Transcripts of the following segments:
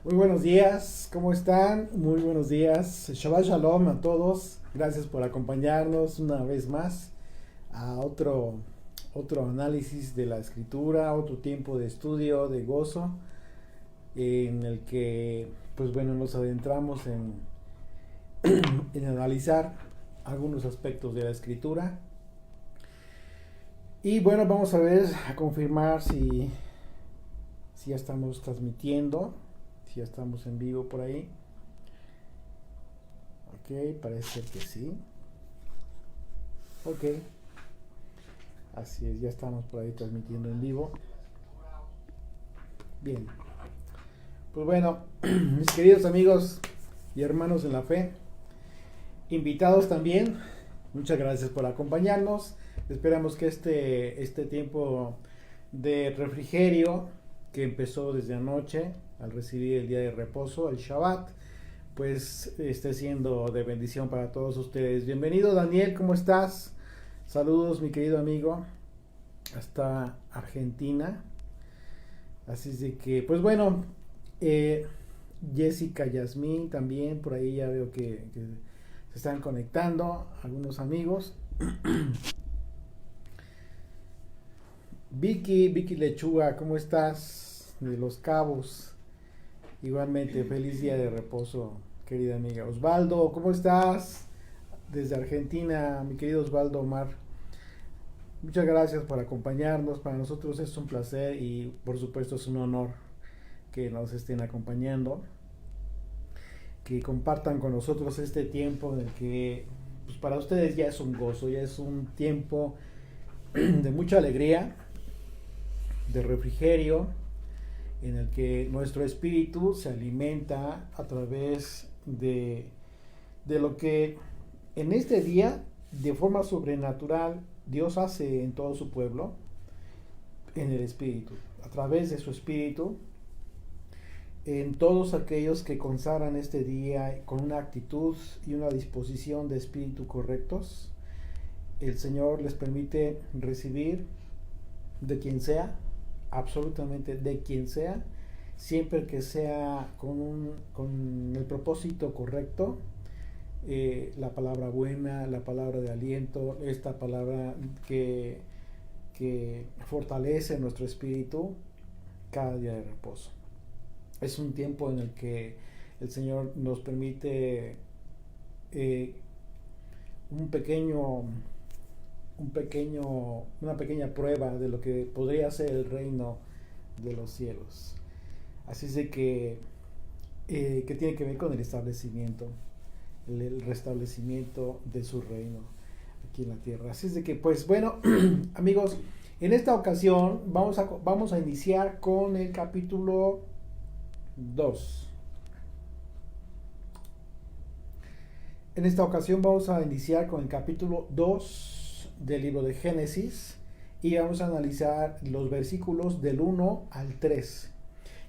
Muy buenos días, ¿cómo están? Muy buenos días. Shabbat Shalom a todos. Gracias por acompañarnos una vez más a otro análisis de la escritura, otro tiempo de estudio, de gozo, en el que, pues bueno, nos adentramos en analizar algunos aspectos de la escritura. Y bueno, vamos a ver, a confirmar si ya estamos transmitiendo, si ya estamos en vivo por ahí. Ok, parece que sí. Ok, así es, ya estamos por ahí transmitiendo en vivo. Bien, pues bueno, mis queridos amigos y hermanos en la fe, invitados también, muchas gracias por acompañarnos. Esperamos que este tiempo de refrigerio que empezó desde anoche al recibir el día de reposo, el Shabbat, pues esté siendo de bendición para todos ustedes. Bienvenido Daniel, ¿cómo estás? Saludos mi querido amigo hasta Argentina. Así es de que, pues bueno, eh, Jessica Yasmín también, por ahí ya veo que se están conectando algunos amigos. Vicky Lechuga, ¿cómo estás? De Los Cabos. Igualmente, feliz día de reposo, querida amiga. Osvaldo, ¿cómo estás? Desde Argentina, mi querido Osvaldo Omar. Muchas gracias por acompañarnos. Para nosotros es un placer y por supuesto es un honor que nos estén acompañando, que compartan con nosotros este tiempo en el que pues para ustedes ya es un gozo, ya es un tiempo de mucha alegría, de refrigerio, en el que nuestro espíritu se alimenta a través de lo que en este día, de forma sobrenatural, Dios hace en todo su pueblo, en el espíritu, a través de su espíritu, en todos aquellos que consagran este día con una actitud y una disposición de espíritu correctos. El Señor les permite recibir de quien sea, absolutamente de quien sea, siempre que sea con el propósito correcto, la palabra buena, la palabra de aliento, esta palabra que fortalece nuestro espíritu cada día de reposo. Es un tiempo en el que el Señor nos permite eh, un pequeño, una pequeña prueba de lo que podría ser el reino de los cielos. Así es de que tiene que ver con el establecimiento, el restablecimiento de su reino aquí en la tierra. Así es de que, pues bueno, amigos, en esta ocasión vamos a iniciar con el capítulo 2. En esta ocasión vamos a iniciar con el capítulo 2 del libro de Génesis y vamos a analizar los versículos del 1 al 3,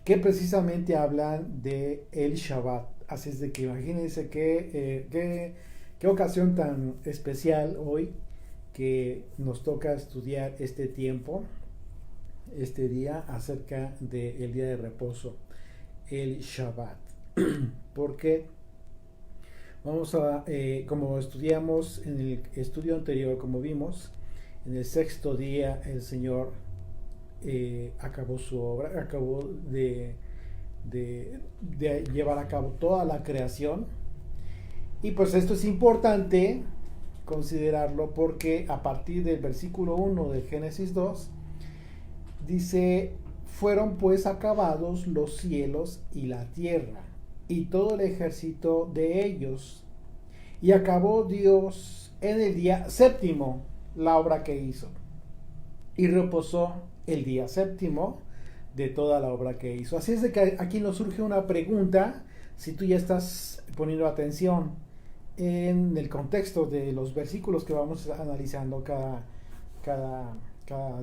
que precisamente hablan de el Shabbat. Así es de que imagínense qué ocasión tan especial hoy que nos toca estudiar este tiempo, este día acerca del día de reposo, el Shabbat. Porque vamos como estudiamos en el estudio anterior, como vimos, en el sexto día el Señor acabó su obra, acabó de llevar a cabo toda la creación. Y pues esto es importante considerarlo porque a partir del versículo 1 de Génesis 2 dice, fueron pues acabados los cielos y la tierra y todo el ejército de ellos. Y acabó Dios en el día séptimo la obra que hizo. Y reposó el día séptimo de toda la obra que hizo. Así es de que aquí nos surge una pregunta, si tú ya estás poniendo atención en el contexto de los versículos que vamos analizando cada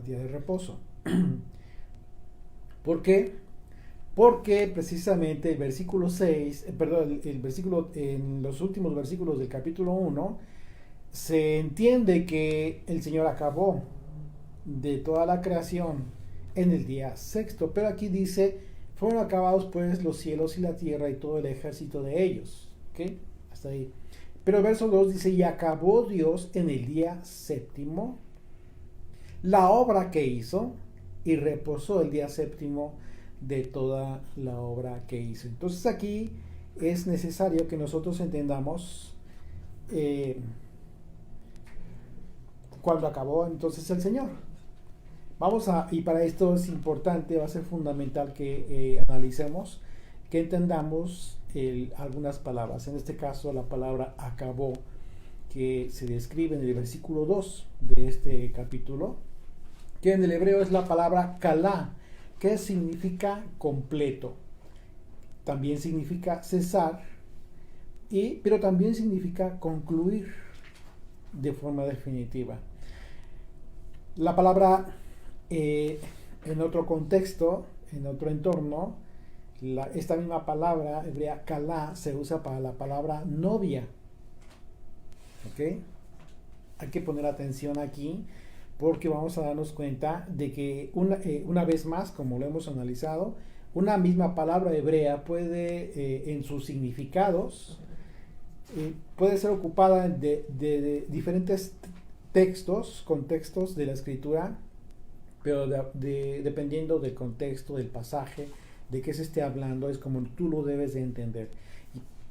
día de reposo. ¿Por qué? Porque precisamente el versículo 6, perdón, el versículo, en los últimos versículos del capítulo 1, se entiende que el Señor acabó de toda la creación en el día sexto, pero aquí dice Fueron acabados pues los cielos y la tierra y todo el ejército de ellos. ¿Ok? Hasta ahí. Pero el verso 2 dice, y acabó Dios en el día séptimo la obra que hizo y reposó el día séptimo de toda la obra que hizo. Entonces aquí es necesario que nosotros entendamos cuando acabó entonces el Señor. Y para esto es importante, va a ser fundamental que analicemos, que entendamos algunas palabras. En este caso, la palabra acabó, que se describe en el versículo 2 de este capítulo, que en el hebreo es la palabra kalá, que significa completo. También significa cesar, pero también significa concluir de forma definitiva. La palabra en otro contexto, en otro entorno, esta misma palabra hebrea kalá se usa para la palabra novia. ¿Ok? Hay que poner atención aquí porque vamos a darnos cuenta de que una vez más, como lo hemos analizado, una misma palabra hebrea puede, en sus significados, puede ser ocupada de diferentes contextos de la escritura, pero dependiendo del contexto, del pasaje, de qué se esté hablando, es como tú lo debes de entender.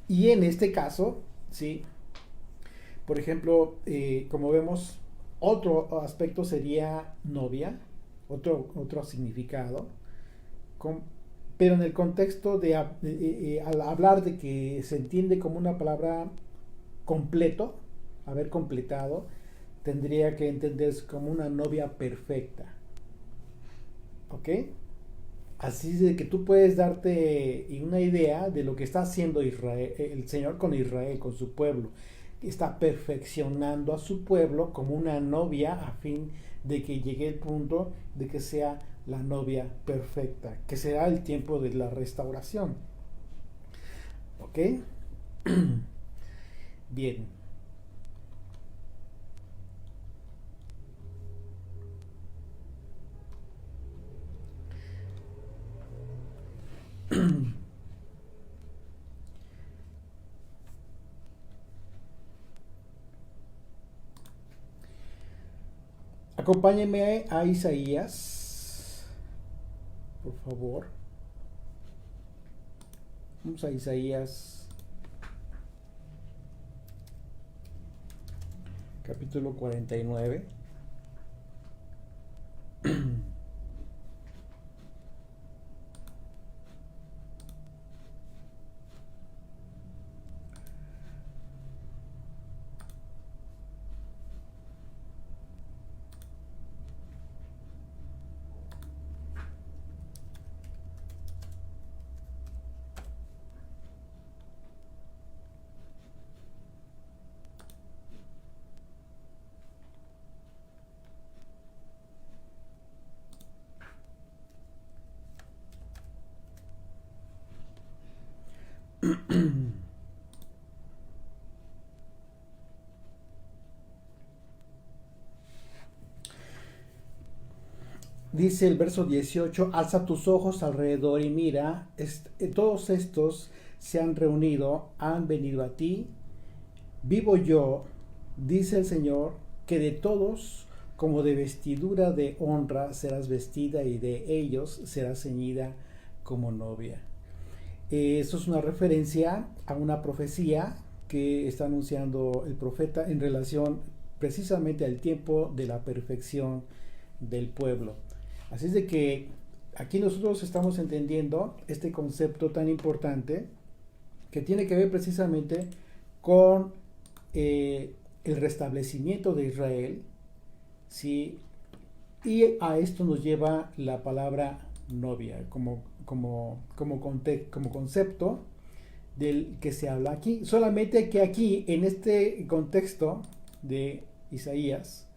Y en este caso, ¿sí? Por ejemplo, como vemos, otro aspecto sería novia, otro significado, pero en el contexto al hablar de que se entiende como una palabra completo, haber completado, tendría que entenderse como una novia perfecta. ¿Ok? Así de que tú puedes darte una idea de lo que está haciendo Israel, el Señor con Israel, con su pueblo. Está perfeccionando a su pueblo como una novia a fin de que llegue el punto de que sea la novia perfecta, que será el tiempo de la restauración. ¿Ok? Bien. Acompáñenme a Isaías, por favor. Vamos a Isaías, capítulo 49. Dice el verso 18, alza tus ojos alrededor y mira, todos estos se han reunido, han venido a ti. Vivo yo, dice el Señor, que de todos como de vestidura de honra serás vestida y de ellos serás ceñida como novia. Eso es una referencia a una profecía que está anunciando el profeta en relación precisamente al tiempo de la perfección del pueblo. Así es de que aquí nosotros estamos entendiendo este concepto tan importante que tiene que ver precisamente con el restablecimiento de Israel, ¿sí? Y a esto nos lleva la palabra novia como concepto del que se habla aquí. Solamente que aquí, en este contexto de Isaías,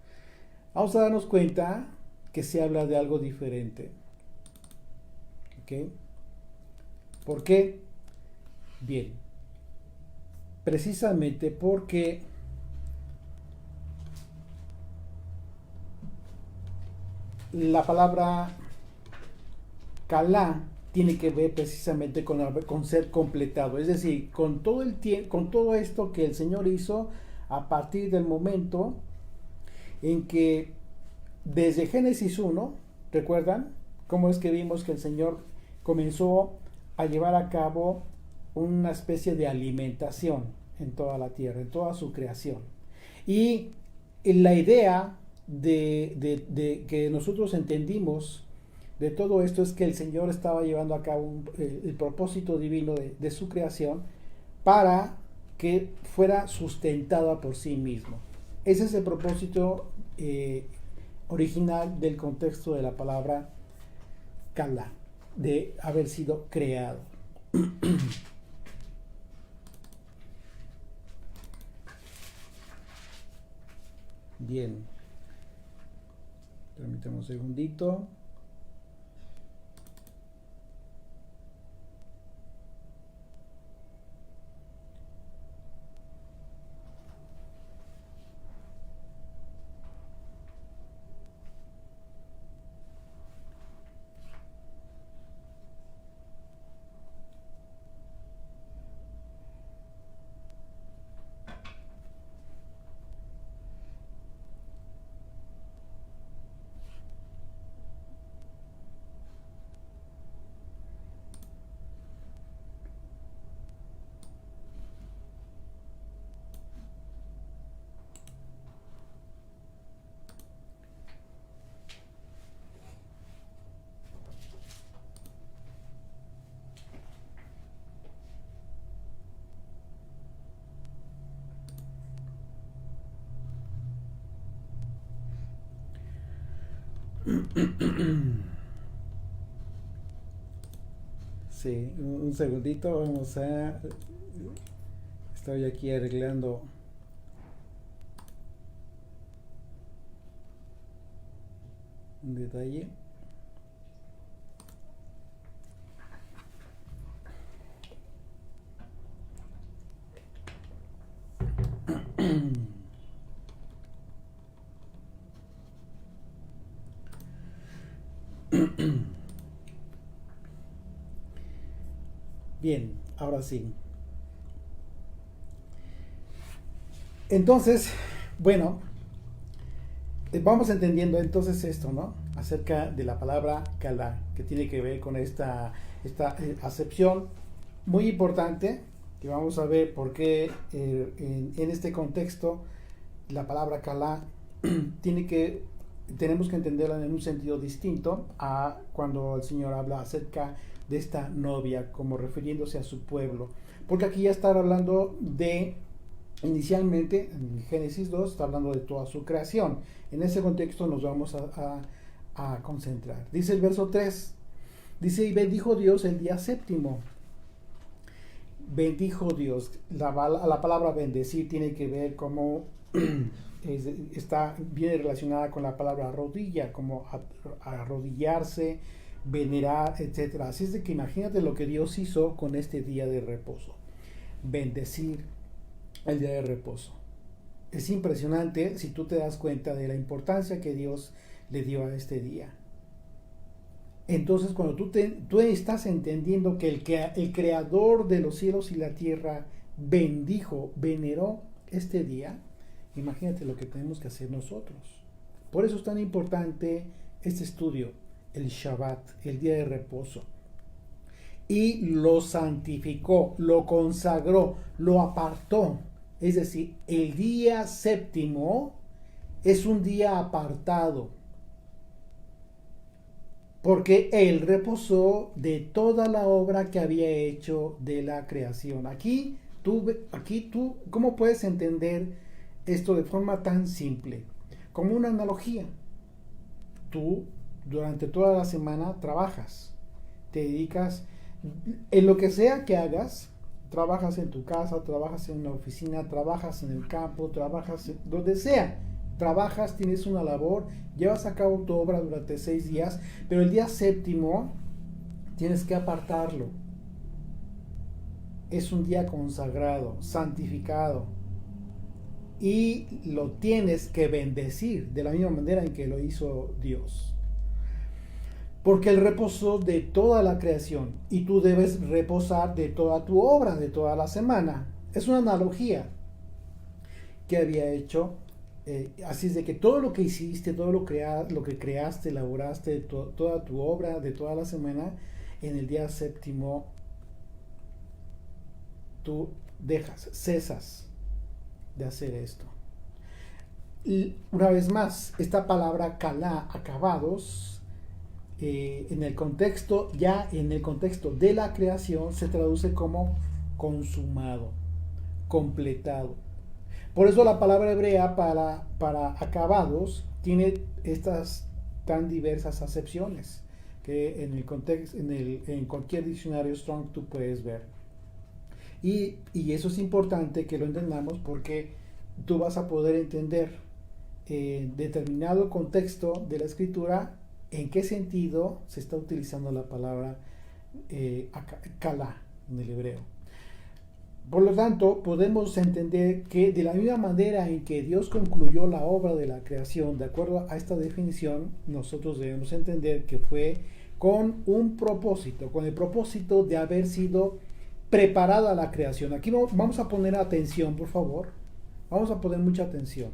vamos a darnos cuenta que se habla de algo diferente. ¿Ok? ¿Por qué? Bien. Precisamente porque la palabra Kalá tiene que ver precisamente con ser completado, es decir, con todo el tiempo, con todo esto que el Señor hizo a partir del momento en que desde Génesis 1, ¿recuerdan cómo es que vimos que el Señor comenzó a llevar a cabo una especie de alimentación en toda la tierra, en toda su creación? Y la idea de que nosotros entendimos de todo esto es que el Señor estaba llevando a cabo el propósito divino de su creación para que fuera sustentada por sí mismo. Ese es el propósito original del contexto de la palabra Kala, de haber sido creado. Bien, permítame un segundito. Sí, un segundito, vamos a... Estoy aquí arreglando un detalle. Bien, ahora sí. Entonces, bueno, vamos entendiendo entonces esto, ¿no? Acerca de la palabra Kala, que tiene que ver con esta acepción muy importante, que vamos a ver por qué en este contexto la palabra Kala tenemos que entenderla en un sentido distinto a cuando el Señor habla acerca de esta novia, como refiriéndose a su pueblo. Porque aquí ya está hablando inicialmente, en Génesis 2, está hablando de toda su creación. En ese contexto nos vamos a concentrar. Dice el verso 3, dice, y bendijo Dios el día séptimo. Bendijo Dios. La palabra bendecir tiene que ver como viene relacionada con la palabra rodilla, como arrodillarse, venerar, etcétera. Así es de que imagínate lo que Dios hizo con este día de reposo. Bendecir el día de reposo. Es impresionante si tú te das cuenta de la importancia que Dios le dio a este día. Entonces, cuando tú estás entendiendo que el creador de los cielos y la tierra bendijo, veneró este día, imagínate lo que tenemos que hacer nosotros. Por eso es tan importante este estudio, el Shabbat, el día de reposo. Y lo santificó, lo consagró, lo apartó. Es decir, el día séptimo es un día apartado, porque él reposó de toda la obra que había hecho de la creación. Aquí tú, ¿cómo puedes entender esto de forma tan simple? Como una analogía. Tú durante toda la semana trabajas, te dedicas en lo que sea que hagas, trabajas en tu casa, trabajas en una oficina, trabajas en el campo, trabajas donde sea, trabajas, tienes una labor, llevas a cabo tu obra durante 6 días, pero el día séptimo tienes que apartarlo. Es un día consagrado, santificado, y lo tienes que bendecir de la misma manera en que lo hizo Dios. porque Él reposó de toda la creación y tú debes reposar de toda tu obra, de toda la semana. Es una analogía que había hecho. Así es de que todo lo que hiciste, todo lo que creaste, elaboraste, toda tu obra de toda la semana, en el día séptimo tú cesas de hacer esto. Y una vez más, esta palabra kalá, acabados, en el contexto de la creación, se traduce como consumado, completado. Por eso la palabra hebrea para acabados tiene estas tan diversas acepciones que en el contexto, en cualquier diccionario Strong tú puedes ver. Y eso es importante que lo entendamos porque tú vas a poder entender en determinado contexto de la escritura en qué sentido se está utilizando la palabra kalá en el hebreo. Por lo tanto, podemos entender que de la misma manera en que Dios concluyó la obra de la creación, de acuerdo a esta definición, nosotros debemos entender que fue con un propósito, con el propósito de haber sido preparada la creación. Aquí vamos a poner atención, por favor. Vamos a poner mucha atención.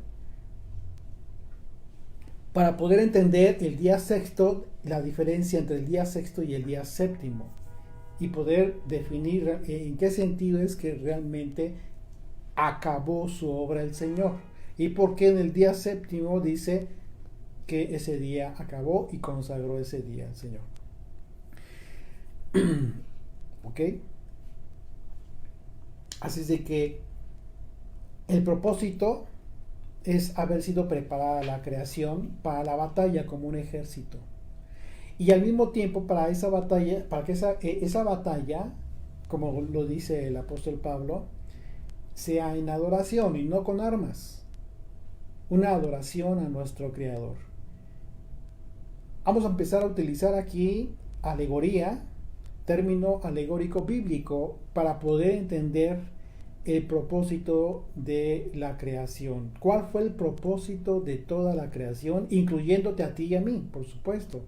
Para poder entender el día sexto, la diferencia entre el día sexto y el día séptimo. Y poder definir en qué sentido es que realmente acabó su obra el Señor. Y por qué en el día séptimo dice que ese día acabó y consagró ese día el Señor. ¿Ok? Así es de que el propósito es haber sido preparada la creación para la batalla como un ejército. Y al mismo tiempo para esa batalla, para que esa batalla, como lo dice el apóstol Pablo, sea en adoración y no con armas. Una adoración a nuestro Creador. Vamos a empezar a utilizar aquí alegoría, término alegórico bíblico, para poder entender el propósito de la creación. ¿Cuál fue el propósito de toda la creación, incluyéndote a ti y a mí, por supuesto?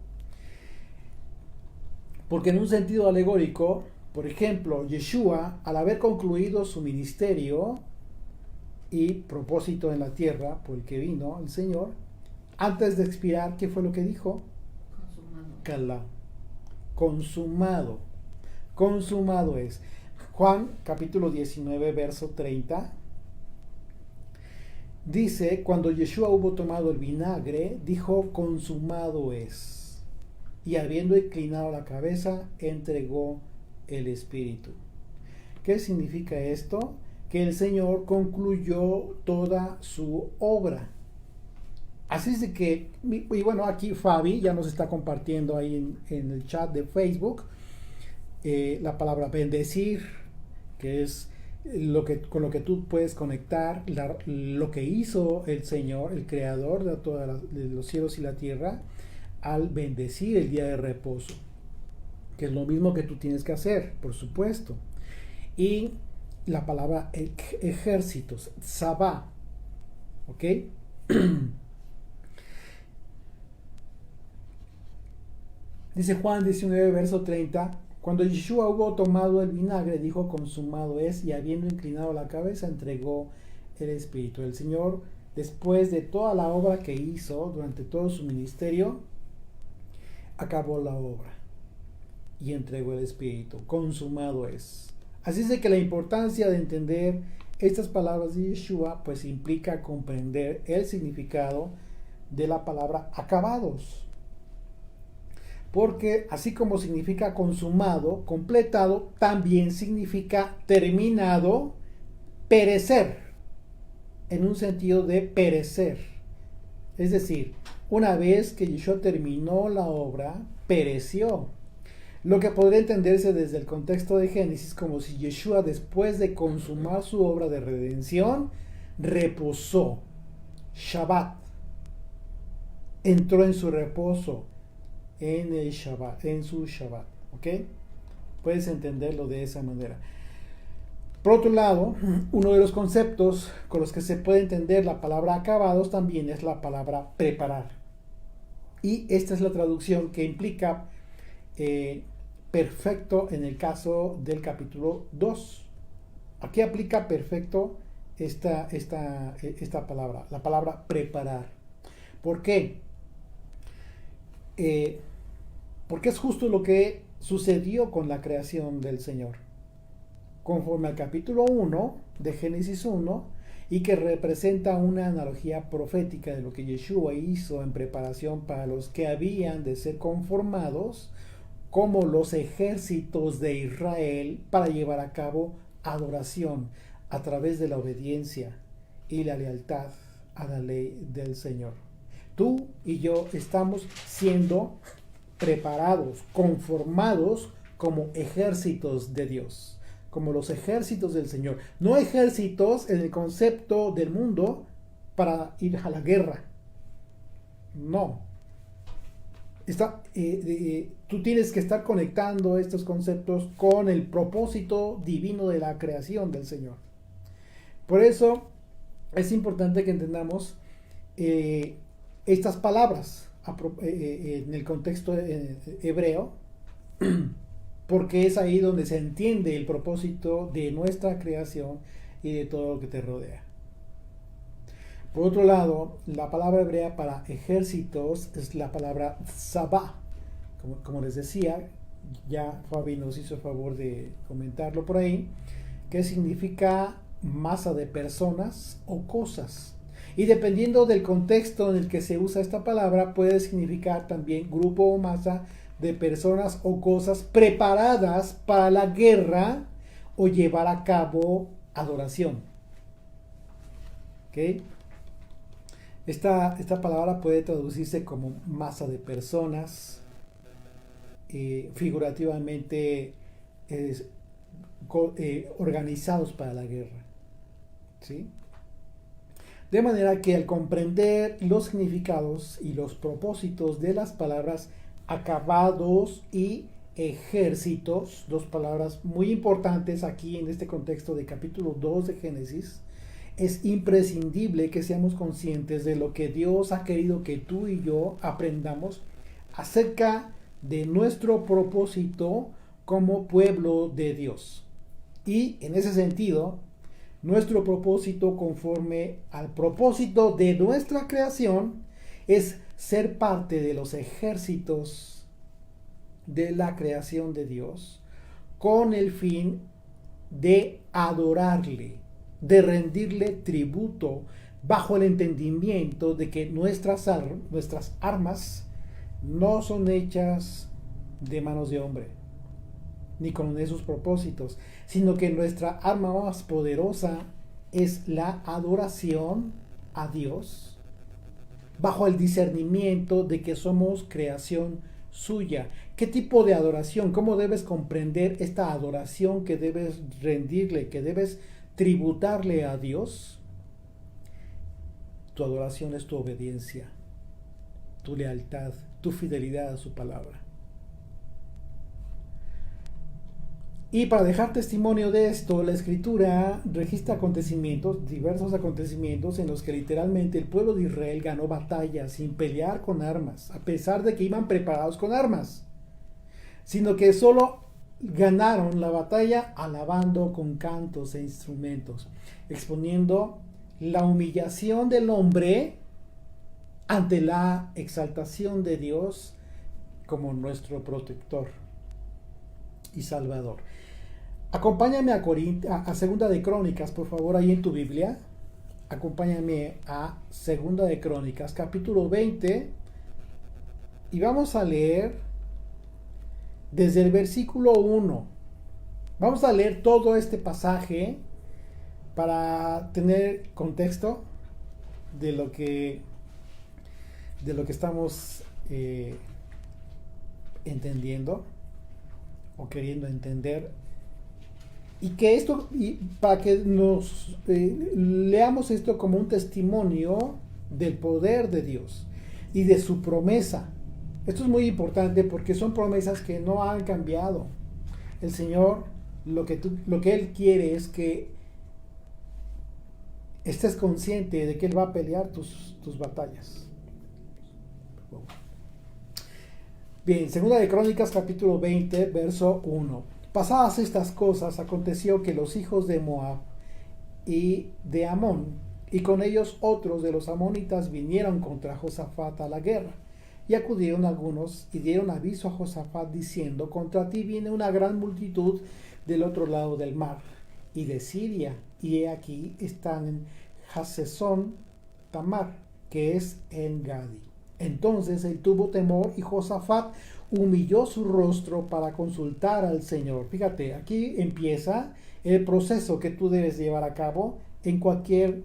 Porque en un sentido alegórico, por ejemplo, Yeshua, al haber concluido su ministerio y propósito en la tierra por el que vino el Señor, antes de expirar, ¿qué fue lo que dijo? Consumado. Kalá. Consumado. Consumado es. Juan capítulo 19, verso 30. Dice, cuando Yeshua hubo tomado el vinagre, dijo, consumado es. Y habiendo inclinado la cabeza, entregó el Espíritu. ¿Qué significa esto? Que el Señor concluyó toda su obra. Así es de que, y bueno, aquí Fabi ya nos está compartiendo ahí en el chat de Facebook la palabra bendecir, que es con lo que tú puedes conectar lo que hizo el Señor, el creador de los cielos y la tierra, al bendecir el día de reposo, que es lo mismo que tú tienes que hacer, por supuesto. Y la palabra ejércitos, sabá, ¿ok? Dice Juan 19, verso 30, cuando Yeshua hubo tomado el vinagre, dijo, consumado es, y habiendo inclinado la cabeza, entregó el Espíritu. El Señor, después de toda la obra que hizo durante todo su ministerio, acabó la obra y entregó el Espíritu. Consumado es. Así es de que la importancia de entender estas palabras de Yeshua pues implica comprender el significado de la palabra acabados. Porque así como significa consumado, completado, también significa terminado, perecer, en un sentido de perecer. Es decir, una vez que Yeshua terminó la obra, pereció. Lo que podría entenderse desde el contexto de Génesis como si Yeshua, después de consumar su obra de redención, reposó. Shabbat. Entró en su reposo. En el Shabbat. En su Shabbat. ¿Ok? Puedes entenderlo de esa manera. Por otro lado, uno de los conceptos con los que se puede entender la palabra acabados también es la palabra preparar. Y esta es la traducción que implica perfecto en el caso del capítulo 2. Aquí aplica perfecto esta palabra, la palabra preparar. ¿Por qué? Porque es justo lo que sucedió con la creación del Señor. Conforme al capítulo 1 de Génesis 1, y que representa una analogía profética de lo que Yeshua hizo en preparación para los que habían de ser conformados como los ejércitos de Israel para llevar a cabo adoración a través de la obediencia y la lealtad a la ley del Señor. Tú y yo estamos siendo preparados, conformados como ejércitos de Dios, como los ejércitos del Señor. No ejércitos en el concepto del mundo para ir a la guerra. No. Tú tienes que estar conectando estos conceptos con el propósito divino de la creación del Señor. Por eso es importante que entendamos estas palabras en el contexto hebreo, porque es ahí donde se entiende el propósito de nuestra creación y de todo lo que te rodea. Por otro lado, la palabra hebrea para ejércitos es la palabra sabá. Como les decía, ya Fabi nos hizo el favor de comentarlo por ahí, que significa masa de personas o cosas. Y dependiendo del contexto en el que se usa esta palabra, puede significar también grupo o masa de personas o cosas preparadas para la guerra o llevar a cabo adoración. ¿Ok? Esta palabra puede traducirse como masa de personas, figurativamente organizados para la guerra. ¿Sí? De manera que al comprender los significados y los propósitos de las palabras acabados y ejércitos, dos palabras muy importantes aquí en este contexto de capítulo 2 de Génesis, es imprescindible que seamos conscientes de lo que Dios ha querido que tú y yo aprendamos acerca de nuestro propósito como pueblo de Dios. Y en ese sentido, nuestro propósito conforme al propósito de nuestra creación es ser parte de los ejércitos de la creación de Dios con el fin de adorarle, de rendirle tributo bajo el entendimiento de que nuestras armas no son hechas de manos de hombre, ni con esos propósitos, sino que nuestra arma más poderosa es la adoración a Dios, bajo el discernimiento de que somos creación suya. ¿Qué tipo de adoración? ¿Cómo debes comprender esta adoración que debes rendirle, que debes tributarle a Dios? Tu adoración es tu obediencia, tu lealtad, tu fidelidad a su palabra. Y para dejar testimonio de esto, la Escritura registra acontecimientos, diversos acontecimientos en los que literalmente el pueblo de Israel ganó batallas sin pelear con armas, a pesar de que iban preparados con armas, sino que solo ganaron la batalla alabando con cantos e instrumentos, exponiendo la humillación del hombre ante la exaltación de Dios como nuestro protector y salvador. Acompáñame a Segunda de Crónicas, por favor, ahí en tu Biblia. Acompáñame a Segunda de Crónicas, capítulo 20, y vamos a leer desde el versículo 1. Vamos a leer todo este pasaje para tener contexto de lo que estamos entendiendo o queriendo entender, y que esto, y para que nos leamos esto como un testimonio del poder de Dios y de su promesa. Esto es muy importante porque son promesas que no han cambiado. El Señor, lo que Él quiere es que estés consciente de que Él va a pelear tus batallas. Bien, Segunda de Crónicas, capítulo 20, verso 1. Pasadas estas cosas, aconteció que los hijos de Moab y de Amón, y con ellos otros de los amonitas, vinieron contra Josafat a la guerra. Y acudieron algunos y dieron aviso a Josafat diciendo: contra ti viene una gran multitud del otro lado del mar y de Siria, y he aquí están en Hasezón Tamar, que es en Gadi. Entonces él tuvo temor y Josafat humilló su rostro para consultar al Señor. Fíjate, aquí empieza el proceso que tú debes llevar a cabo en cualquier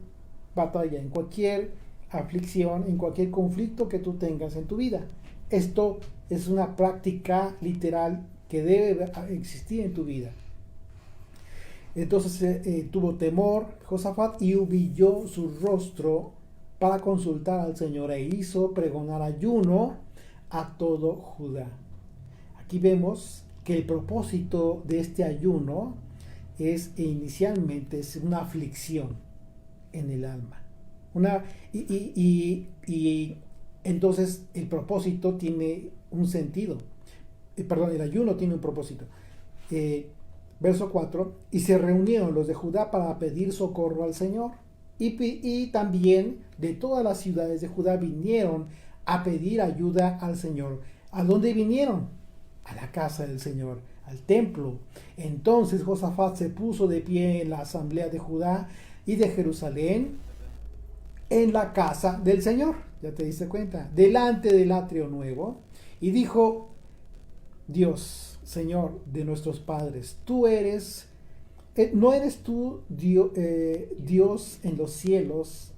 batalla, en cualquier aflicción, en cualquier conflicto que tú tengas en tu vida. Esto es una práctica literal que debe existir en tu vida. Entonces tuvo temor Josafat y humilló su rostro para consultar al Señor e hizo pregonar ayuno a todo Judá. Aquí vemos que el propósito de este ayuno es inicialmente es una aflicción en el alma. Y entonces el propósito tiene un sentido. El ayuno tiene un propósito. Verso 4, y se reunieron los de Judá para pedir socorro al Señor. Y también de todas las ciudades de Judá vinieron a pedir ayuda al Señor. ¿A dónde vinieron? A la casa del Señor, al templo. Entonces Josafat se puso de pie en la asamblea de Judá y de Jerusalén, en la casa del Señor, ya te diste cuenta, delante del atrio nuevo, y dijo: Dios, Señor de nuestros padres, tú eres, ¿no eres tú Dios en los cielos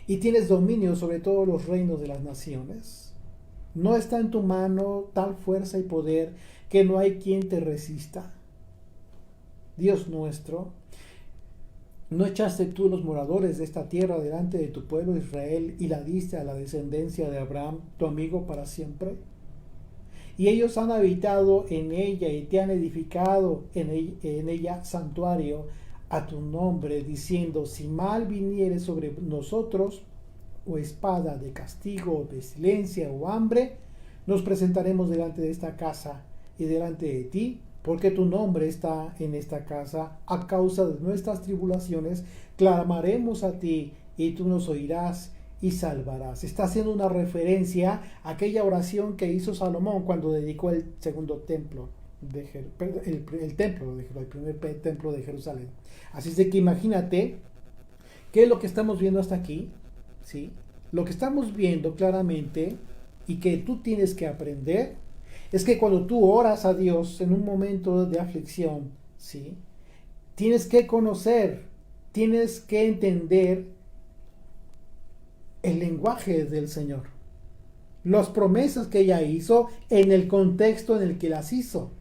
y tienes dominio sobre todos los reinos de las naciones? ¿No está en tu mano tal fuerza y poder que no hay quien te resista? Dios nuestro, ¿no echaste tú los moradores de esta tierra delante de tu pueblo Israel y la diste a la descendencia de Abraham, tu amigo, para siempre? Y ellos han habitado en ella y te han edificado en ella santuario a tu nombre, diciendo: si mal viniere sobre nosotros, o espada de castigo, o pestilencia, o hambre, nos presentaremos delante de esta casa y delante de ti, porque tu nombre está en esta casa. A causa de nuestras tribulaciones clamaremos a ti, y tú nos oirás y salvarás. Está haciendo una referencia a aquella oración que hizo Salomón cuando dedicó el segundo templo, el primer templo de Jerusalén. Así es de que imagínate qué es lo que estamos viendo hasta aquí, ¿sí? Lo que estamos viendo claramente y que tú tienes que aprender es que cuando tú oras a Dios en un momento de aflicción, ¿sí?, tienes que conocer, tienes que entender el lenguaje del Señor, las promesas que ella hizo en el contexto en el que las hizo.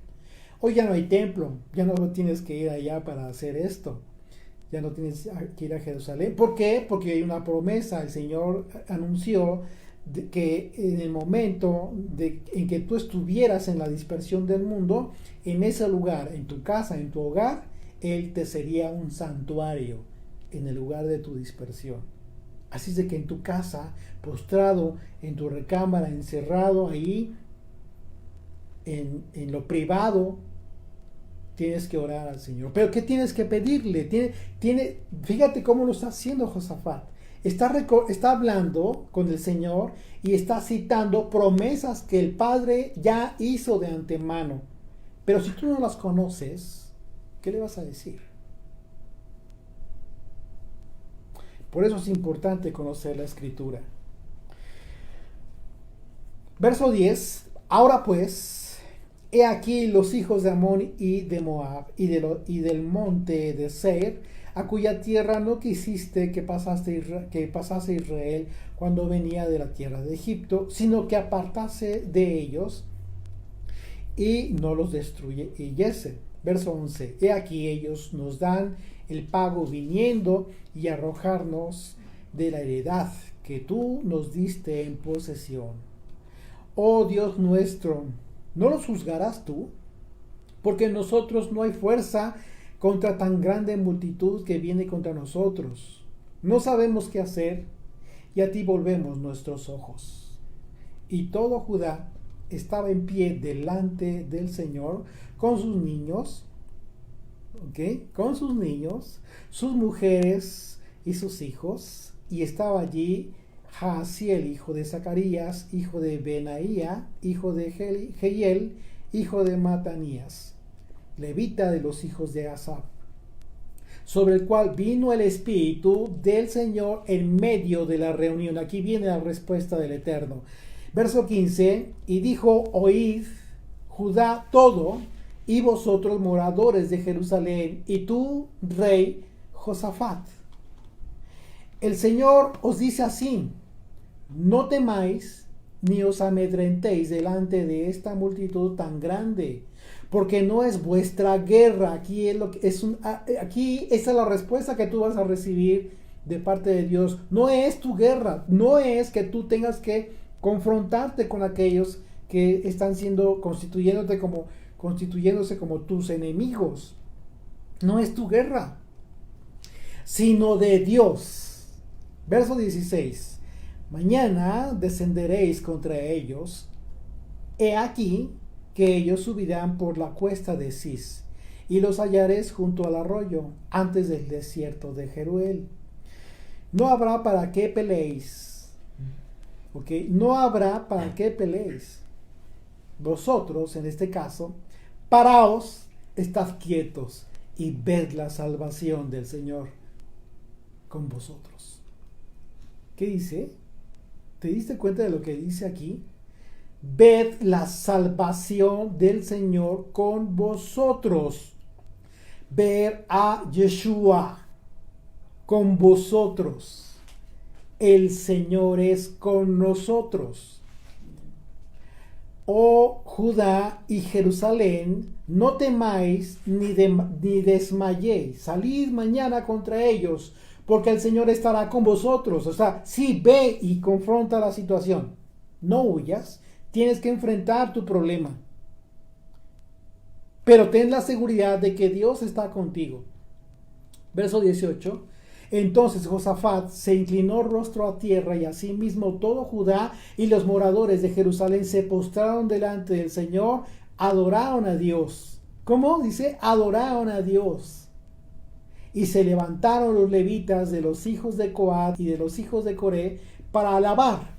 Hoy ya no hay templo, ya no tienes que ir allá para hacer esto, ya no tienes que ir a Jerusalén. ¿Por qué? Porque hay una promesa. El Señor anunció que en el momento en que tú estuvieras en la dispersión del mundo, en ese lugar, en tu casa, en tu hogar, Él te sería un santuario en el lugar de tu dispersión. Así es de que en tu casa, postrado en tu recámara, encerrado ahí, en lo privado, tienes que orar al Señor. Pero ¿qué tienes que pedirle? Fíjate cómo lo está haciendo Josafat. Está hablando con el Señor y está citando promesas que el Padre ya hizo de antemano. Pero si tú no las conoces, ¿qué le vas a decir? Por eso es importante conocer la Escritura. Verso 10. Ahora pues, he aquí los hijos de Amón y de Moab y del monte de Seir, a cuya tierra no quisiste que pasase Israel cuando venía de la tierra de Egipto, sino que apartase de ellos y no los destruyese. Verso 11. He aquí ellos nos dan el pago viniendo y arrojarnos de la heredad que tú nos diste en posesión. Oh Dios nuestro, ¿no los juzgarás tú? Porque en nosotros no hay fuerza contra tan grande multitud que viene contra nosotros. No sabemos qué hacer y a ti volvemos nuestros ojos. Y todo Judá estaba en pie delante del Señor con sus niños, ¿ok? Con sus niños, sus mujeres y sus hijos, y estaba allí Jaasiel, hijo de Zacarías, hijo de Benaía, hijo de Jehiel, hijo de Matanías, levita de los hijos de Asaf, sobre el cual vino el Espíritu del Señor en medio de la reunión. Aquí viene la respuesta del Eterno. Verso 15, y dijo: oíd, Judá, todo, y vosotros moradores de Jerusalén, y tú, rey Josafat. El Señor os dice así: no temáis ni os amedrentéis delante de esta multitud tan grande, porque no es vuestra guerra. Aquí aquí esa es la respuesta que tú vas a recibir de parte de Dios. No es tu guerra, no es que tú tengas que confrontarte con aquellos que están constituyéndose como tus enemigos. No es tu guerra, sino de Dios. Verso 16. Mañana descenderéis contra ellos. He aquí que ellos subirán por la cuesta de Cis, y los hallaréis junto al arroyo, antes del desierto de Jeruel. No habrá para qué peleéis. ¿Ok? No habrá para qué peleéis. Vosotros, en este caso, paraos, estad quietos, y ved la salvación del Señor con vosotros. ¿Qué dice? ¿Te diste cuenta de lo que dice aquí? Ved la salvación del Señor con vosotros. Ver a Yeshua con vosotros. El Señor es con nosotros. Oh Judá y Jerusalén, no temáis ni desmayéis. Salid mañana contra ellos, porque el Señor estará con vosotros. O sea, sí, ve y confronta la situación. No huyas, tienes que enfrentar tu problema. Pero ten la seguridad de que Dios está contigo. Verso 18. Entonces Josafat se inclinó rostro a tierra, y asimismo todo Judá y los moradores de Jerusalén se postraron delante del Señor, adoraron a Dios. ¿Cómo? Dice, adoraron a Dios. Y se levantaron los levitas de los hijos de Coat y de los hijos de Coré para alabar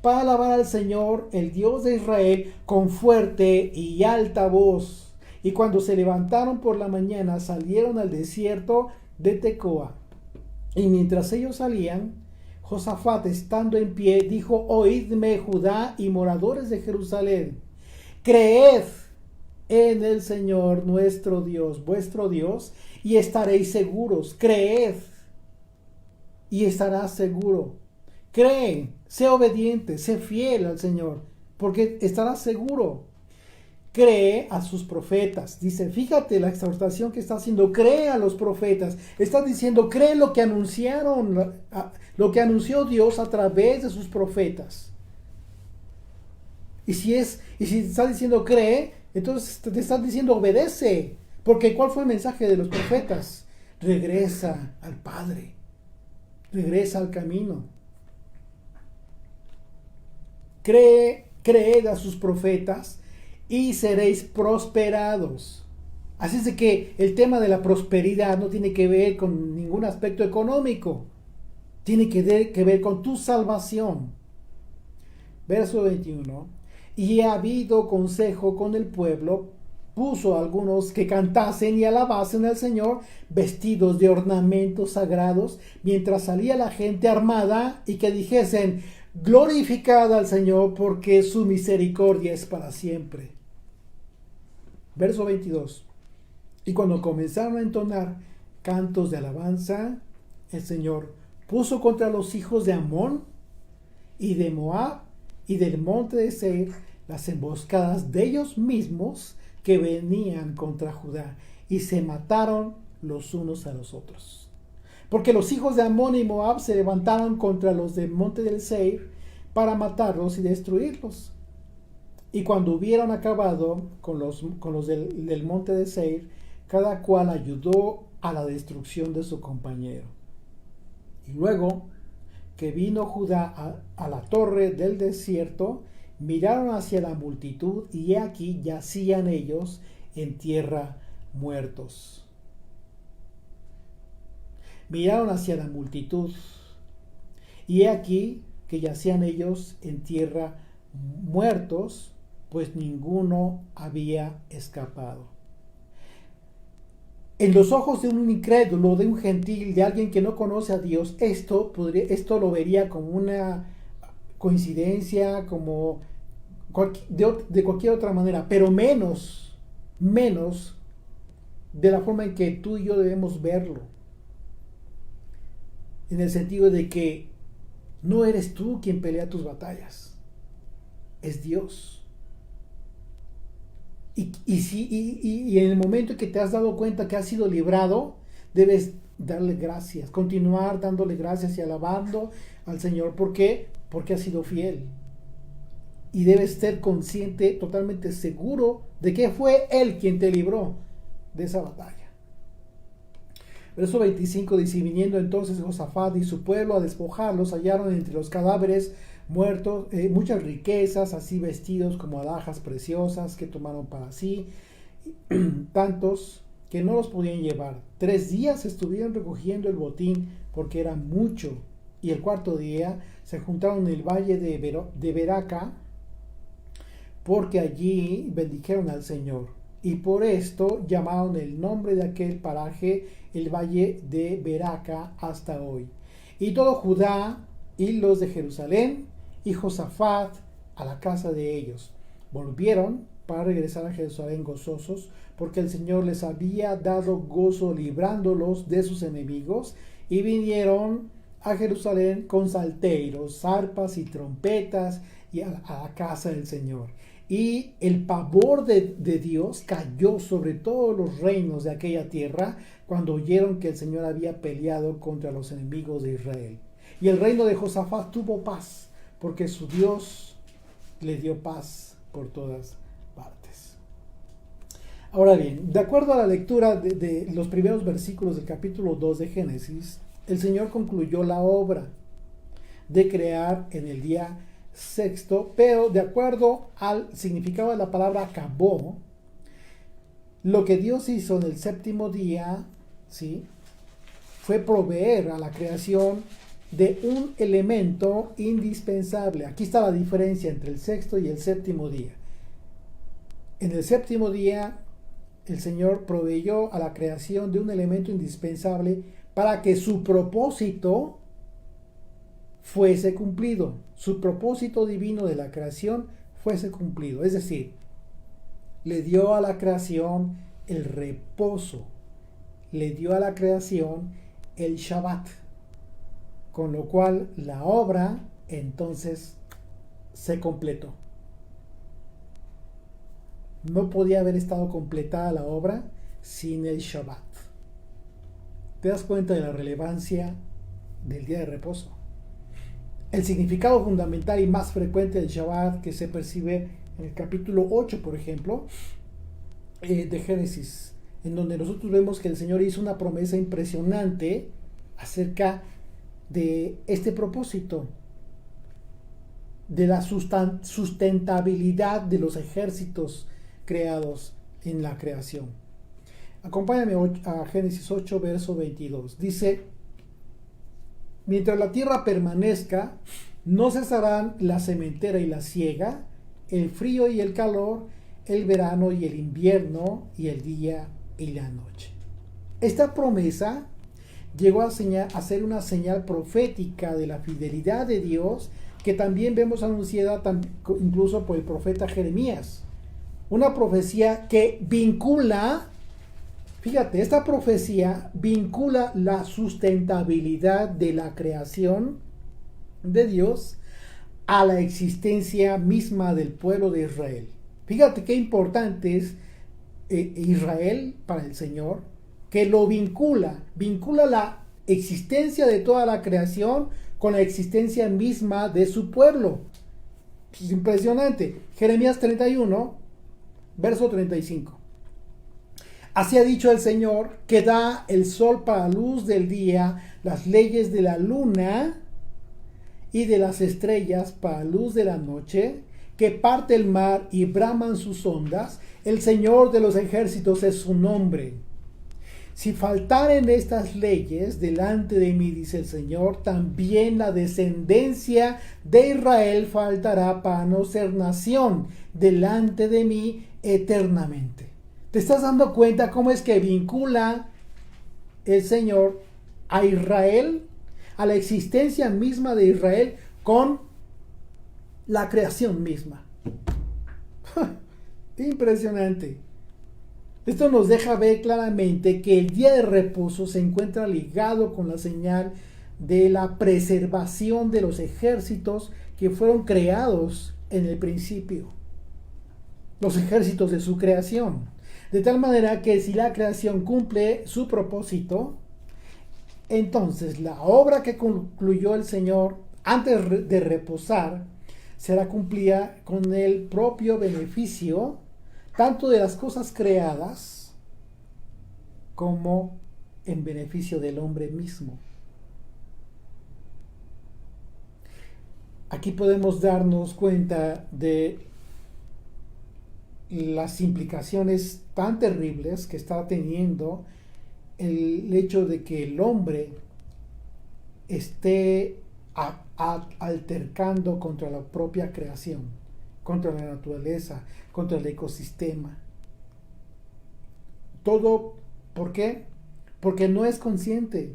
al Señor, el Dios de Israel, con fuerte y alta voz. Y cuando se levantaron por la mañana, salieron al desierto de Tecoa. Y mientras ellos salían, Josafat, estando en pie, dijo: oídme, Judá y moradores de Jerusalén, creed en el Señor nuestro Dios, vuestro Dios, y estaréis seguros. Creed y estarás seguro. Cree, sé obediente, sé fiel al Señor, porque estarás seguro. Cree a sus profetas. Dice, fíjate la exhortación que está haciendo. Cree a los profetas. Está diciendo, cree lo que anunciaron, lo que anunció Dios a través de sus profetas. Y si está diciendo cree, entonces te están diciendo obedece. Porque ¿cuál fue el mensaje de los profetas? Regresa al Padre. Regresa al camino. Creed a sus profetas y seréis prosperados. Así es de que el tema de la prosperidad no tiene que ver con ningún aspecto económico. Tiene que ver con tu salvación. Verso 21. Y ha habido consejo con el pueblo, puso a algunos que cantasen y alabasen al Señor, vestidos de ornamentos sagrados, mientras salía la gente armada, y que dijesen: glorificad al Señor, porque su misericordia es para siempre. Verso 22. Y cuando comenzaron a entonar cantos de alabanza, el Señor puso contra los hijos de Amón y de Moab y del monte de Seir las emboscadas de ellos mismos que venían contra Judá, y se mataron los unos a los otros. Porque los hijos de Amón y Moab se levantaron contra los del monte del Seir para matarlos y destruirlos. Y cuando hubieron acabado con los del monte de Seir, cada cual ayudó a la destrucción de su compañero. Y luego que vino Judá a la torre del desierto, miraron hacia la multitud y he aquí yacían ellos en tierra muertos. Miraron hacia la multitud y he aquí que yacían ellos en tierra muertos, pues ninguno había escapado. En los ojos de un incrédulo, de un gentil, de alguien que no conoce a Dios, esto lo vería como una coincidencia, como de cualquier otra manera, pero menos de la forma en que tú y yo debemos verlo. En el sentido de que no eres tú quien pelea tus batallas, es Dios. Y en el momento en que te has dado cuenta que has sido librado, debes darle gracias, continuar dándole gracias y alabando al Señor. ¿Por qué? Porque has sido fiel. Y debes ser consciente, totalmente seguro de que fue Él quien te libró de esa batalla. Verso 25 dice: viniendo entonces Josafat y su pueblo a despojarlos, hallaron entre los cadáveres muertos muchas riquezas, así vestidos como alhajas preciosas que tomaron para sí, tantos que no los podían llevar. 3 días estuvieron recogiendo el botín porque era mucho, y el 4º día se juntaron en el valle de Beraca, porque allí bendijeron al Señor, y por esto llamaron el nombre de aquel paraje el valle de Beraca hasta hoy. Y todo Judá y los de Jerusalén y Josafat a la casa de ellos volvieron para regresar a Jerusalén gozosos, porque el Señor les había dado gozo librándolos de sus enemigos, y vinieron a Jerusalén con salterios, arpas y trompetas y a la casa del Señor. Y el pavor de Dios cayó sobre todos los reinos de aquella tierra cuando oyeron que el Señor había peleado contra los enemigos de Israel. Y el reino de Josafat tuvo paz, porque su Dios le dio paz por todas partes. Ahora bien, de acuerdo a la lectura de los primeros versículos del capítulo 2 de Génesis, el Señor concluyó la obra de crear en el día sexto, pero de acuerdo al significado de la palabra acabó, lo que Dios hizo en el 7º día, ¿sí?, fue proveer a la creación de un elemento indispensable. Aquí está la diferencia entre el 6º y el 7º día. En el 7º día, el Señor proveyó a la creación de un elemento indispensable para que su propósito fuese cumplido. Su propósito divino de la creación fuese cumplido. Es decir, le dio a la creación el reposo. Le dio a la creación el Shabbat. Con lo cual la obra entonces se completó. No podía haber estado completada la obra sin el Shabbat. ¿Te das cuenta de la relevancia del día de reposo? El significado fundamental y más frecuente del Shabbat que se percibe en el capítulo 8, por ejemplo, de Génesis, en donde nosotros vemos que el Señor hizo una promesa impresionante acerca de este propósito, de la sustentabilidad de los ejércitos creados en la creación. Acompáñame a Génesis 8, verso 22. Dice: mientras la tierra permanezca, no cesarán la sementera y la siega, el frío y el calor, el verano y el invierno, y el día y la noche. Esta promesa llegó a ser una señal profética de la fidelidad de Dios, que también vemos anunciada incluso por el profeta Jeremías. Una profecía que vincula, fíjate, esta profecía vincula la sustentabilidad de la creación de Dios a la existencia misma del pueblo de Israel. Fíjate qué importante es Israel para el Señor, que lo vincula la existencia de toda la creación con la existencia misma de su pueblo. Es impresionante. Jeremías 31, verso 35. Así ha dicho el Señor, que da el sol para la luz del día, las leyes de la luna y de las estrellas para la luz de la noche, que parte el mar y braman sus ondas. El Señor de los ejércitos es su nombre. Si faltaren estas leyes delante de mí, dice el Señor, también la descendencia de Israel faltará para no ser nación delante de mí eternamente. ¿Te estás dando cuenta cómo es que vincula el Señor a Israel, a la existencia misma de Israel, con la creación misma? Impresionante. Esto nos deja ver claramente que el día de reposo se encuentra ligado con la señal de la preservación de los ejércitos que fueron creados en el principio. Los ejércitos de su creación. De tal manera que si la creación cumple su propósito, entonces la obra que concluyó el Señor antes de reposar será cumplida con el propio beneficio tanto de las cosas creadas como en beneficio del hombre mismo. Aquí podemos darnos cuenta de las implicaciones tan terribles que está teniendo el hecho de que el hombre esté altercando contra la propia creación, contra la naturaleza, contra el ecosistema. Todo, ¿por qué? Porque no es consciente.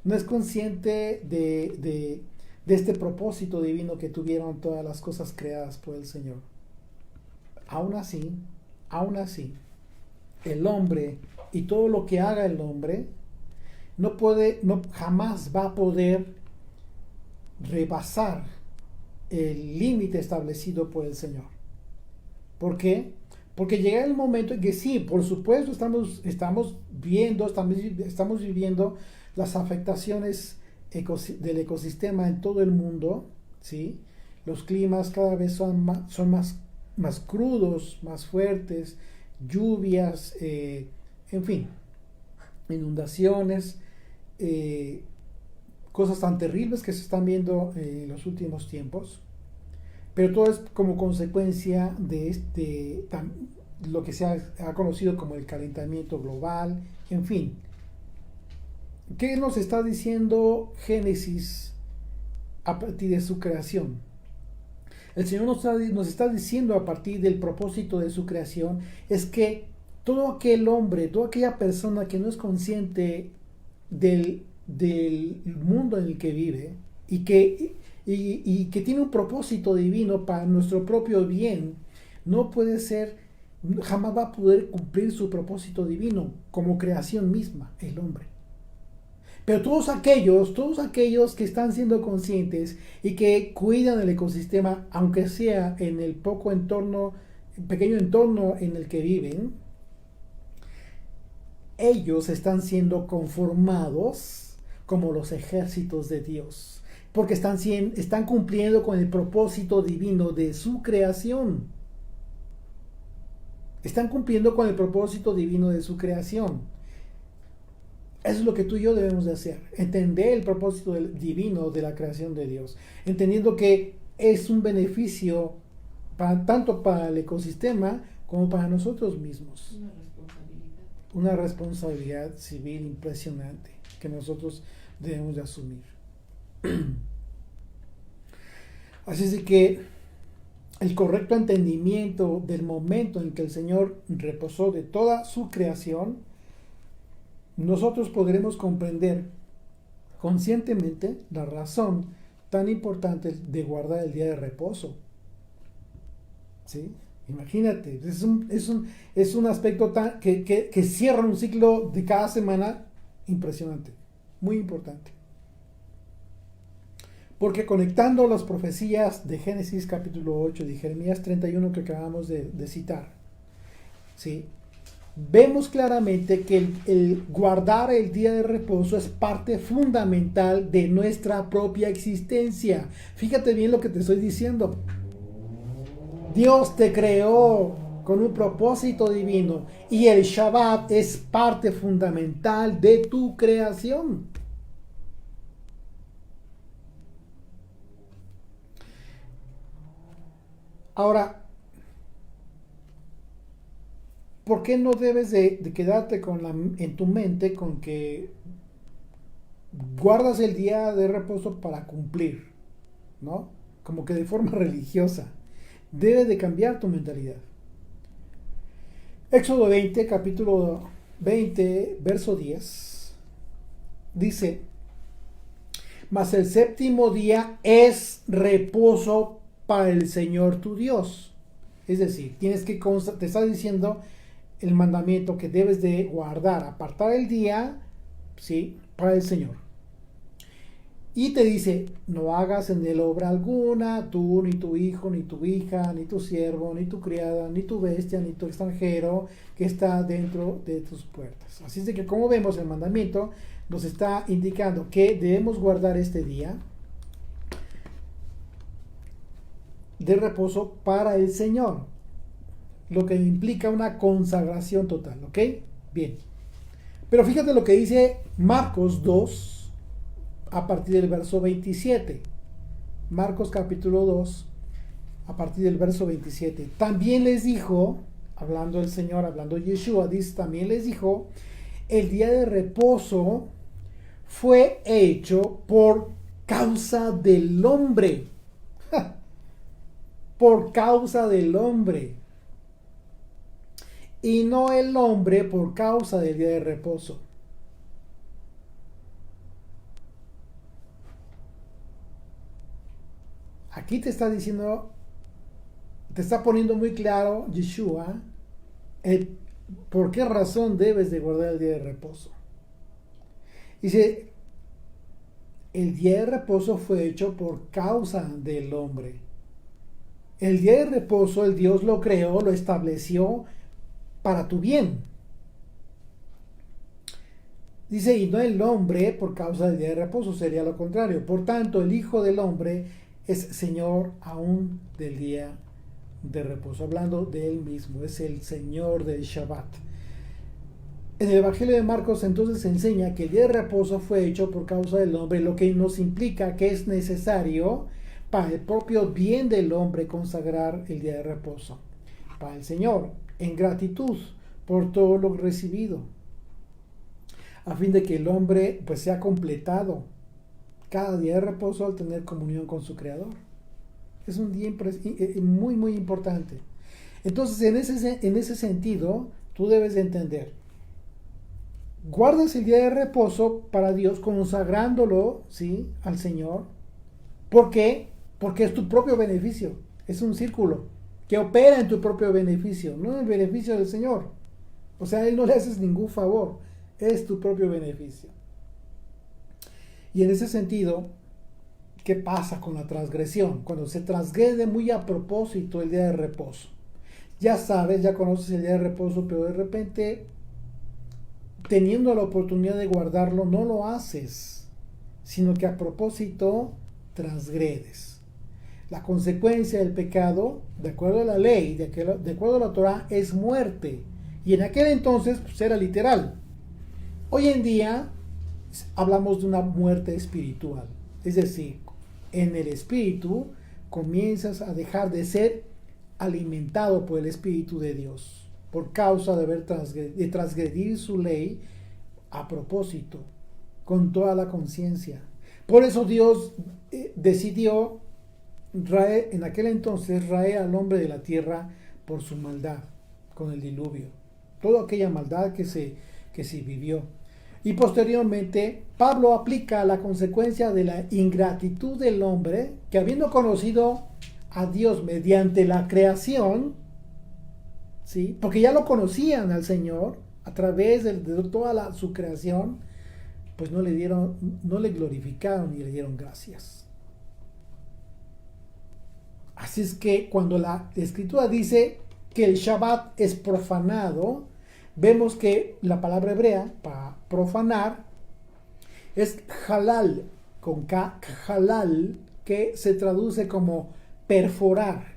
No es consciente de este propósito divino que tuvieron todas las cosas creadas por el Señor. Aún así, el hombre y todo lo que haga el hombre jamás va a poder rebasar el límite establecido por el Señor. ¿Por qué? Porque llega el momento en que sí, por supuesto estamos viviendo las afectaciones del ecosistema en todo el mundo, ¿sí? Los climas cada vez son más crudos, más fuertes, lluvias, en fin, inundaciones, cosas tan terribles que se están viendo en los últimos tiempos, pero todo es como consecuencia de lo que se ha conocido como el calentamiento global, en fin. ¿Qué nos está diciendo Génesis a partir de su creación? El Señor nos está diciendo a partir del propósito de su creación es que todo aquel hombre, toda aquella persona que no es consciente del mundo en el que vive y que tiene un propósito divino para nuestro propio bien, jamás va a poder cumplir su propósito divino como creación misma, el hombre. Pero todos aquellos que están siendo conscientes y que cuidan el ecosistema, aunque sea en el pequeño entorno en el que viven, ellos están siendo conformados como los ejércitos de Dios, porque están cumpliendo con el propósito divino de su creación. Están cumpliendo con el propósito divino de su creación. Eso es lo que tú y yo debemos de hacer, entender el propósito divino de la creación de Dios, entendiendo que es un beneficio tanto para el ecosistema como para nosotros mismos. Una responsabilidad civil impresionante que nosotros debemos de asumir. Así es de que el correcto entendimiento del momento en que el Señor reposó de toda su creación, nosotros podremos comprender conscientemente la razón tan importante de guardar el día de reposo. ¿Sí? Imagínate, es un aspecto que cierra un ciclo de cada semana impresionante, muy importante. Porque conectando las profecías de Génesis capítulo 8 y de Jeremías 31 que acabamos de citar, ¿sí? Vemos claramente que el guardar el día de reposo es parte fundamental de nuestra propia existencia. Fíjate bien lo que te estoy diciendo. Dios te creó con un propósito divino y el Shabbat es parte fundamental de tu creación. Ahora, ¿por qué no debes de quedarte en tu mente con que guardas el día de reposo para cumplir, ¿no? Como que de forma religiosa. Debes de cambiar tu mentalidad. Éxodo 20, capítulo 20, verso 10, dice: mas el séptimo día es reposo para el Señor tu Dios. Es decir, te está diciendo el mandamiento que debes de guardar, apartar el día, ¿sí?, para el Señor. Y te dice: no hagas en él obra alguna, tú, ni tu hijo, ni tu hija, ni tu siervo, ni tu criada, ni tu bestia, ni tu extranjero que está dentro de tus puertas. Así es de que, como vemos, el mandamiento nos está indicando que debemos guardar este día de reposo para el Señor, lo que implica una consagración total, ¿ok? Bien. Pero fíjate lo que dice Marcos 2, a partir del verso 27. Marcos capítulo 2, a partir del verso 27. También les dijo, hablando el Señor, hablando Yeshua, dice, también les dijo: el día de reposo fue hecho por causa del hombre. Por causa del hombre. Y no el hombre por causa del día de reposo. Aquí te está diciendo, te está poniendo muy claro Yeshua por qué razón debes de guardar el día de reposo. Dice: el día de reposo fue hecho por causa del hombre. El día de reposo, el Dios lo creó, lo estableció para tu bien. Dice: y no el hombre por causa del día de reposo, sería lo contrario. Por tanto, el Hijo del Hombre es Señor aún del día de reposo. Hablando de él mismo, es el Señor del Shabbat. En el Evangelio de Marcos entonces se enseña que el día de reposo fue hecho por causa del hombre, lo que nos implica que es necesario para el propio bien del hombre consagrar el día de reposo para el Señor, en gratitud por todo lo recibido, a fin de que el hombre pues sea completado cada día de reposo al tener comunión con su Creador. Es un día muy muy importante. Entonces en ese sentido tú debes de entender: guardas el día de reposo para Dios, consagrándolo, ¿sí?, al Señor. ¿Por qué? Porque es tu propio beneficio. Es un círculo que opera en tu propio beneficio, no en el beneficio del Señor. O sea, a Él no le haces ningún favor, es tu propio beneficio. Y en ese sentido, ¿qué pasa con la transgresión? Cuando se transgrede muy a propósito el día de reposo. Ya sabes, ya conoces el día de reposo, pero de repente, teniendo la oportunidad de guardarlo, no lo haces, sino que a propósito transgredes. La consecuencia del pecado, de acuerdo a la ley, de acuerdo a la Torah, es muerte. Y en aquel entonces pues, era literal. Hoy en día hablamos de una muerte espiritual. Es decir, en el espíritu comienzas a dejar de ser alimentado por el Espíritu de Dios, por causa de transgredir su ley a propósito, con toda la conciencia. Por eso Dios decidió en aquel entonces raer al hombre de la tierra por su maldad, con el diluvio, toda aquella maldad que se vivió. Y posteriormente Pablo aplica la consecuencia de la ingratitud del hombre, que habiendo conocido a Dios mediante la creación, ¿sí?, porque ya lo conocían al Señor a través de toda su creación, pues no le glorificaron ni le dieron gracias. Así es que cuando la Escritura dice que el Shabbat es profanado, vemos que la palabra hebrea para profanar es halal, con K, halal, que se traduce como perforar,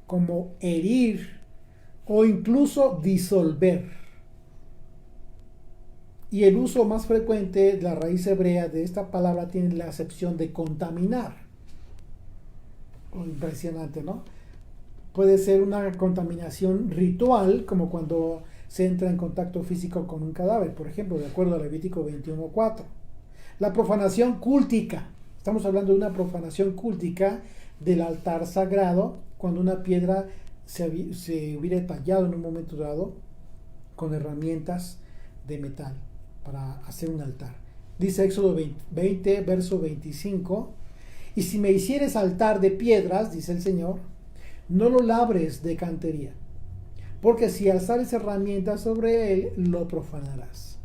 como herir o incluso disolver. Y el uso más frecuente de la raíz hebrea de esta palabra tiene la acepción de contaminar. Impresionante, ¿no? puede ser una contaminación ritual, como cuando se entra en contacto físico con un cadáver, por ejemplo, de acuerdo a Levítico 21:4. La profanación cúltica. Estamos hablando de una profanación cúltica del altar sagrado, cuando una piedra se hubiera tallado en un momento dado con herramientas de metal para hacer un altar. Dice Éxodo 20, verso 25, y si me hicieres altar de piedras, dice el Señor, no lo labres de cantería, porque si alzares herramientas sobre él, lo profanarás.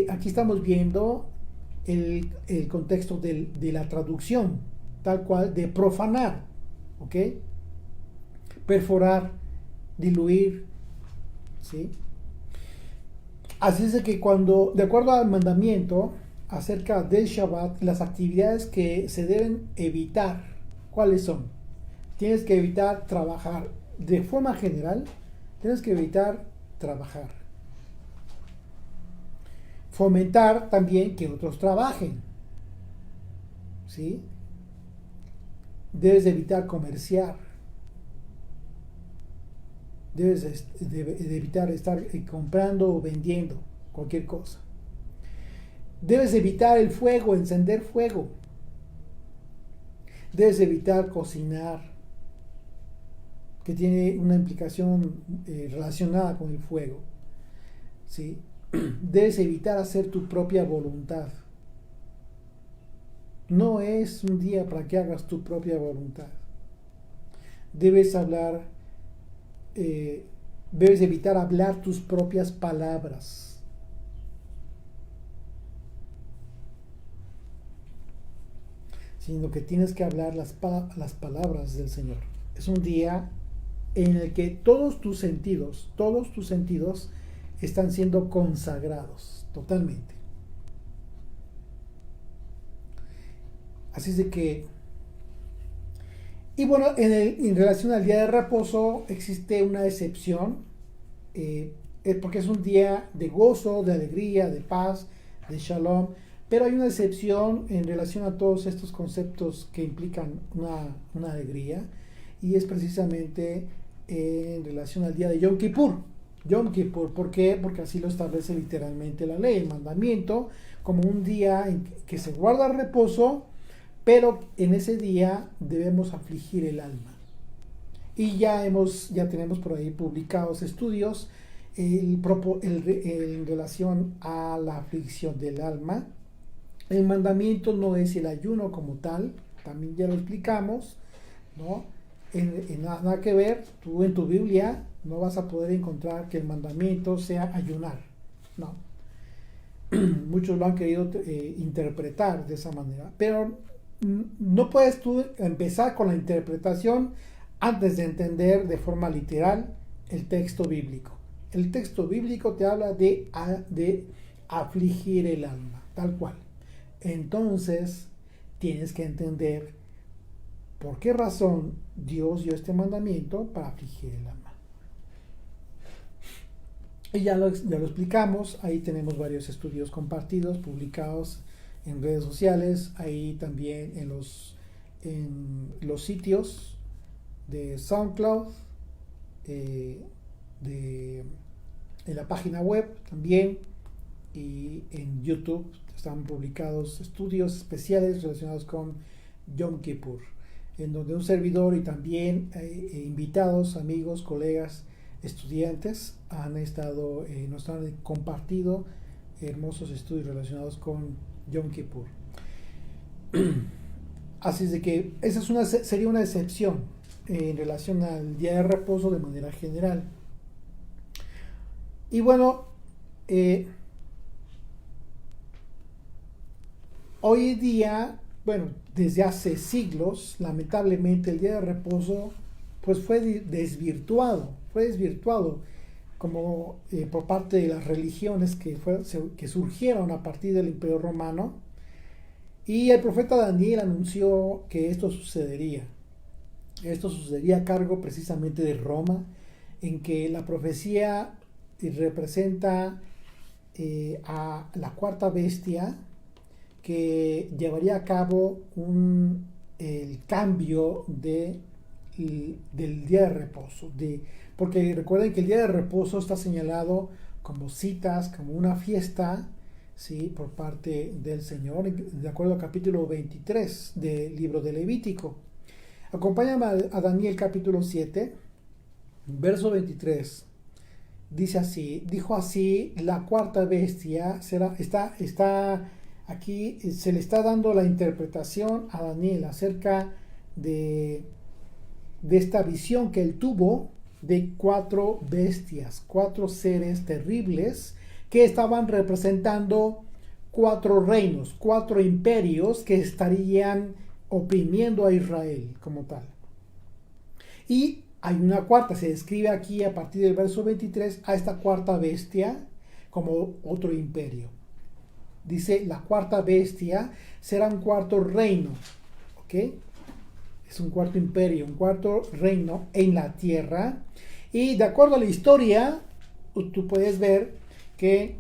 Aquí estamos viendo el contexto de la traducción, tal cual, de profanar, ¿ok? Perforar, diluir, ¿sí? Así es de que cuando, de acuerdo al mandamiento acerca del Shabbat, las actividades que se deben evitar, ¿cuáles son? Tienes que evitar trabajar. De forma general, tienes que evitar trabajar. Fomentar también que otros trabajen, ¿sí? Debes de evitar comerciar. Debes de evitar estar comprando o vendiendo cualquier cosa. Debes evitar el fuego, encender fuego. Debes evitar cocinar, que tiene una implicación relacionada con el fuego, ¿sí? Debes evitar hacer tu propia voluntad. No es un día para que hagas tu propia voluntad. Debes evitar hablar tus propias palabras. Sino que tienes que hablar las palabras del Señor. Es un día en el que todos tus sentidos están siendo consagrados totalmente. Así es de que, y bueno, en relación al día de reposo existe una excepción, porque es un día de gozo, de alegría, de paz, de shalom, pero hay una excepción en relación a todos estos conceptos que implican una alegría, y es precisamente en relación al día de Yom Kippur. Yom Kippur, ¿por qué? Porque así lo establece literalmente la ley, el mandamiento, como un día en que se guarda reposo, pero en ese día debemos afligir el alma. Y ya tenemos por ahí publicados estudios en relación a la aflicción del alma. El mandamiento no es el ayuno como tal, también ya lo explicamos, ¿no? Nada que ver, tú en tu Biblia no vas a poder encontrar que el mandamiento sea ayunar, no. Muchos lo han querido interpretar de esa manera, pero no puedes tú empezar con la interpretación antes de entender de forma literal el texto bíblico. El texto bíblico te habla de afligir el alma, tal cual. Entonces tienes que entender por qué razón Dios dio este mandamiento para afligir el alma. Y ya lo explicamos, ahí tenemos varios estudios compartidos, publicados en redes sociales, ahí también en los sitios de SoundCloud, en la página web también, y en YouTube están publicados estudios especiales relacionados con Yom Kippur, en donde un servidor y también invitados, amigos, colegas, estudiantes nos han compartido hermosos estudios relacionados con Yom Kippur. Así es de que esa sería una excepción en relación al día de reposo de manera general. Y bueno, hoy en día, bueno, desde hace siglos, lamentablemente el día de reposo pues fue desvirtuado como por parte de las religiones que surgieron a partir del Imperio Romano, y el profeta Daniel anunció que esto sucedería a cargo precisamente de Roma, en que la profecía representa a la cuarta bestia, que llevaría a cabo el cambio de del día de reposo. Porque recuerden que el día de reposo está señalado como citas, como una fiesta, ¿sí? Por parte del Señor, de acuerdo al capítulo 23 del libro de Levítico. Acompáñame a Daniel capítulo 7, verso 23. Dice así, dijo así, la cuarta bestia está aquí, se le está dando la interpretación a Daniel acerca de esta visión que él tuvo de 4 bestias, 4 seres terribles que estaban representando 4 reinos, 4 imperios que estarían oprimiendo a Israel como tal. Y hay una cuarta, se describe aquí a partir del verso 23 a esta cuarta bestia como otro imperio. Dice, la cuarta bestia será un cuarto reino, ¿ok? Es un cuarto imperio, un cuarto reino en la tierra. Y de acuerdo a la historia, tú puedes ver que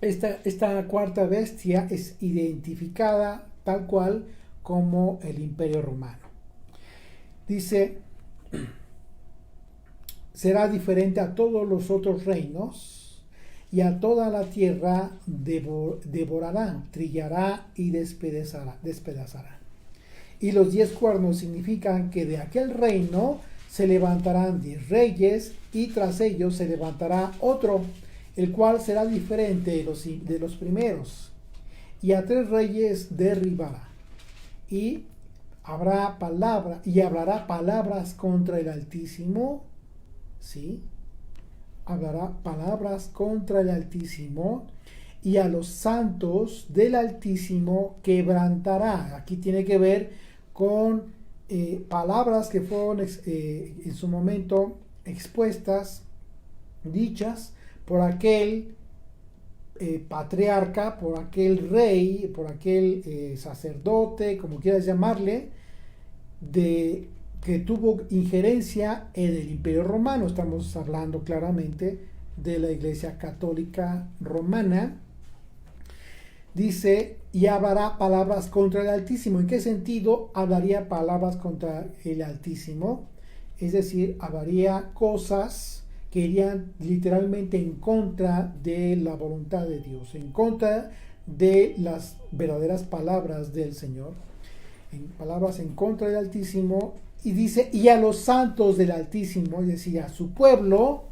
esta cuarta bestia es identificada tal cual como el imperio romano. Dice, será diferente a todos los otros reinos y a toda la tierra devorará, trillará y despedazará. Y los 10 cuernos significan que de aquel reino se levantarán 10 reyes y tras ellos se levantará otro, el cual será diferente de los primeros. Y a 3 reyes derribará. Y hablará palabras contra el Altísimo. ¿Sí? Hablará palabras contra el Altísimo. Y a los santos del Altísimo quebrantará. Aquí tiene que ver con palabras que fueron en su momento expuestas, dichas por aquel patriarca, por aquel rey, por aquel sacerdote, como quieras llamarle, que tuvo injerencia en el Imperio Romano. Estamos hablando claramente de la Iglesia Católica Romana. Dice, y hablará palabras contra el Altísimo. ¿En qué sentido hablaría palabras contra el Altísimo? Es decir, hablaría cosas que irían literalmente en contra de la voluntad de Dios, en contra de las verdaderas palabras del Señor, palabras en contra del Altísimo. Y dice, y a los santos del Altísimo, es decir, a su pueblo,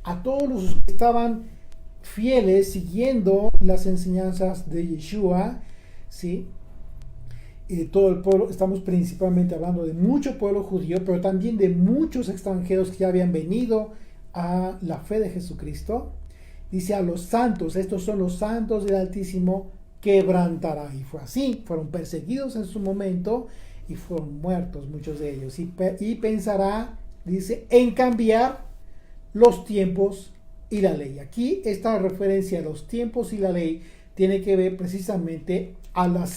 a todos los que estaban fieles, siguiendo las enseñanzas de Yeshua, ¿sí? Todo el pueblo, estamos principalmente hablando de mucho pueblo judío, pero también de muchos extranjeros que ya habían venido a la fe de Jesucristo. Dice, a los santos, estos son los santos del Altísimo, quebrantará. Y fue así, fueron perseguidos en su momento y fueron muertos muchos de ellos. Y pensará, dice, en cambiar los tiempos y la ley. Aquí esta referencia a los tiempos y la ley tiene que ver precisamente a las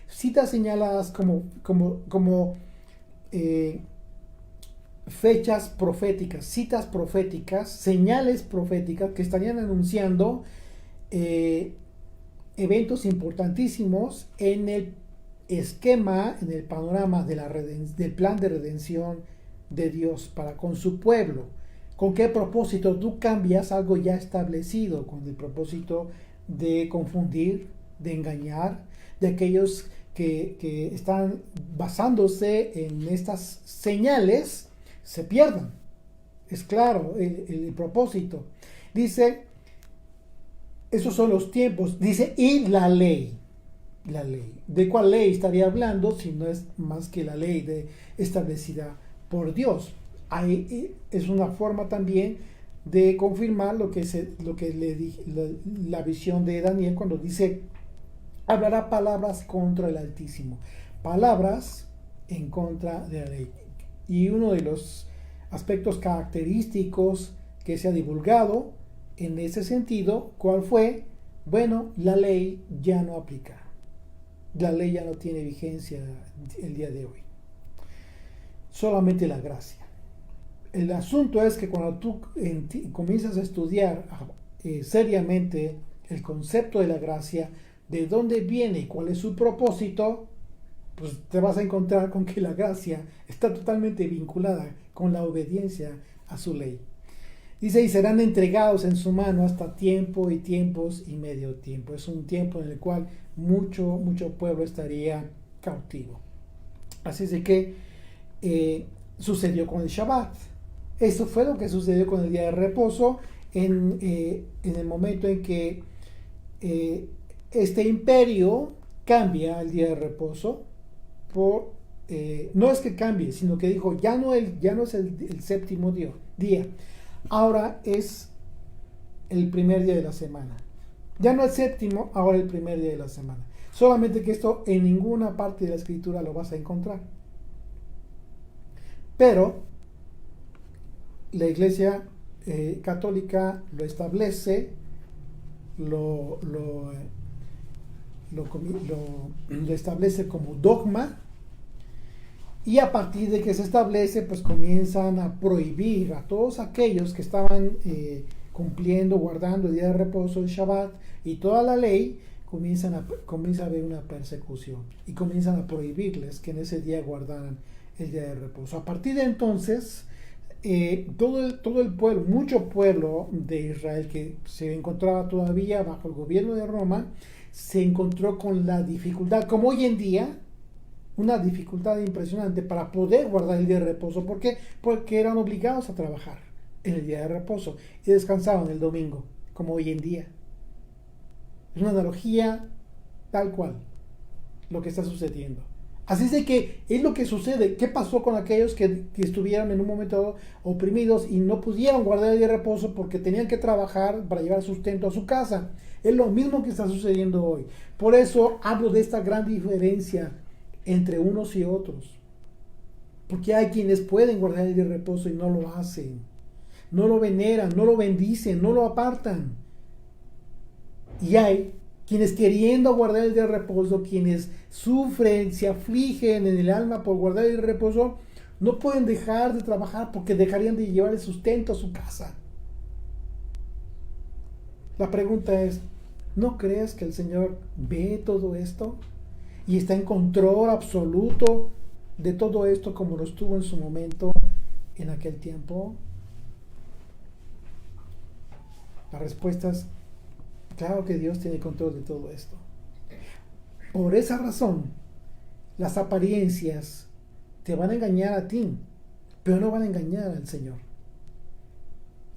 citas señaladas como fechas proféticas, citas proféticas, señales proféticas que estarían anunciando eventos importantísimos en el esquema, en el panorama del plan de redención de Dios para con su pueblo. ¿Con qué propósito? Tú cambias algo ya establecido, con el propósito de confundir, de engañar, de aquellos que están basándose en estas señales, se pierdan. Es claro el propósito. Dice, esos son los tiempos. Dice, y la ley. La ley. ¿De cuál ley estaría hablando si no es más que la ley establecida por Dios? Ahí es una forma también de confirmar lo que le dije, la visión de Daniel cuando dice, hablará palabras contra el Altísimo, palabras en contra de la ley. Y uno de los aspectos característicos que se ha divulgado en ese sentido, ¿cuál fue? Bueno, la ley ya no aplica, la ley ya no tiene vigencia el día de hoy, solamente la gracia. El asunto es que cuando tú comienzas a estudiar seriamente el concepto de la gracia, de dónde viene y cuál es su propósito, pues te vas a encontrar con que la gracia está totalmente vinculada con la obediencia a su ley. Dice, y serán entregados en su mano hasta tiempo y tiempos y medio tiempo. Es un tiempo en el cual mucho pueblo estaría cautivo. Así es de que sucedió con el Shabbat. Eso fue lo que sucedió con el día de reposo en el momento en que este imperio cambia el día de reposo por no es que cambie, sino que dijo ya no es el séptimo día, ahora es el primer día de la semana. Ya no el séptimo, ahora el primer día de la semana. Solamente que esto en ninguna parte de la escritura lo vas a encontrar. Pero la Iglesia católica lo establece, lo establece como dogma, y a partir de que se establece, pues comienzan a prohibir a todos aquellos que estaban cumpliendo, guardando el día de reposo, el Shabbat y toda la ley, comienza a haber una persecución y comienzan a prohibirles que en ese día guardaran el día de reposo. A partir de entonces, todo el pueblo, mucho pueblo de Israel que se encontraba todavía bajo el gobierno de Roma, se encontró con la dificultad, como hoy en día, una dificultad impresionante para poder guardar el día de reposo. ¿Por qué? Porque eran obligados a trabajar en el día de reposo y descansaban el domingo, como hoy en día. Es una analogía tal cual lo que está sucediendo. Así es de que es lo que sucede. ¿Qué pasó con aquellos que estuvieron en un momento oprimidos y no pudieron guardar el día de reposo porque tenían que trabajar para llevar sustento a su casa? Es lo mismo que está sucediendo hoy. Por eso hablo de esta gran diferencia entre unos y otros. Porque hay quienes pueden guardar el día de reposo y no lo hacen. No lo veneran, no lo bendicen, no lo apartan. Y hay quienes queriendo guardar el día de reposo, quienes sufren, se afligen en el alma por guardar el día de reposo, no pueden dejar de trabajar porque dejarían de llevar el sustento a su casa. La pregunta es, ¿no crees que el Señor ve todo esto? Y está en control absoluto de todo esto como lo estuvo en su momento en aquel tiempo. La respuesta es, claro que Dios tiene control de todo esto. Por esa razón, las apariencias te van a engañar a ti, pero no van a engañar al Señor.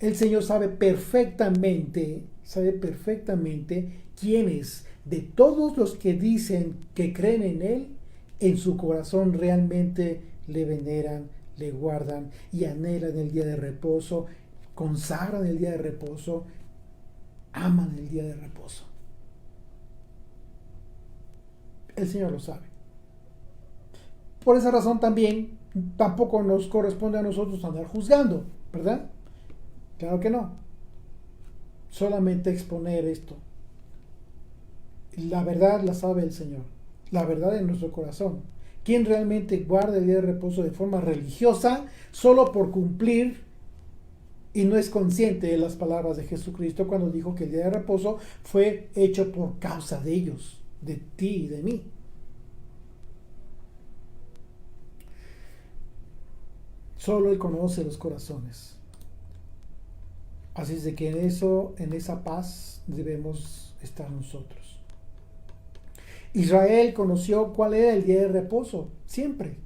El Señor sabe perfectamente quiénes de todos los que dicen que creen en Él, en su corazón realmente le veneran, le guardan y anhelan el día de reposo, consagran el día de reposo, aman el día de reposo. El Señor lo sabe. Por esa razón también tampoco nos corresponde a nosotros andar juzgando, ¿verdad? Claro que no. Solamente exponer esto. La verdad la sabe el Señor. La verdad en nuestro corazón. ¿Quién realmente guarda el día de reposo de forma religiosa solo por cumplir y no es consciente de las palabras de Jesucristo cuando dijo que el día de reposo fue hecho por causa de ellos, de ti y de mí? Solo Él conoce los corazones. Así es de que en esa paz debemos estar nosotros. Israel conoció cuál era el día de reposo, siempre.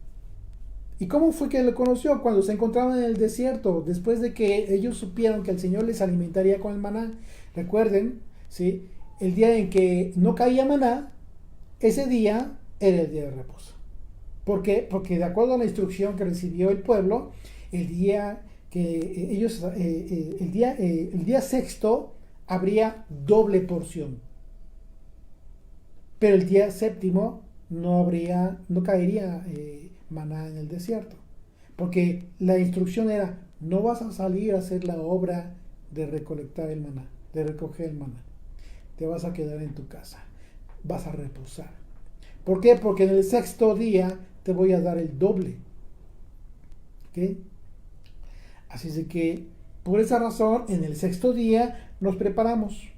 ¿Y cómo fue que lo conoció? Cuando se encontraban en el desierto, después de que ellos supieron que el Señor les alimentaría con el maná. Recuerden, ¿sí? El día en que no caía maná, ese día era el día de reposo. ¿Por qué? Porque de acuerdo a la instrucción que recibió el pueblo, el día que ellos, el día sexto habría doble porción. Pero el día séptimo no caería maná en el desierto. Porque la instrucción era, no vas a salir a hacer la obra de recolectar el maná, de recoger el maná. Te vas a quedar en tu casa. Vas a reposar. ¿Por qué? Porque en el sexto día te voy a dar el doble. ¿Ok? Así es de que, por esa razón, en el sexto día nos preparamos.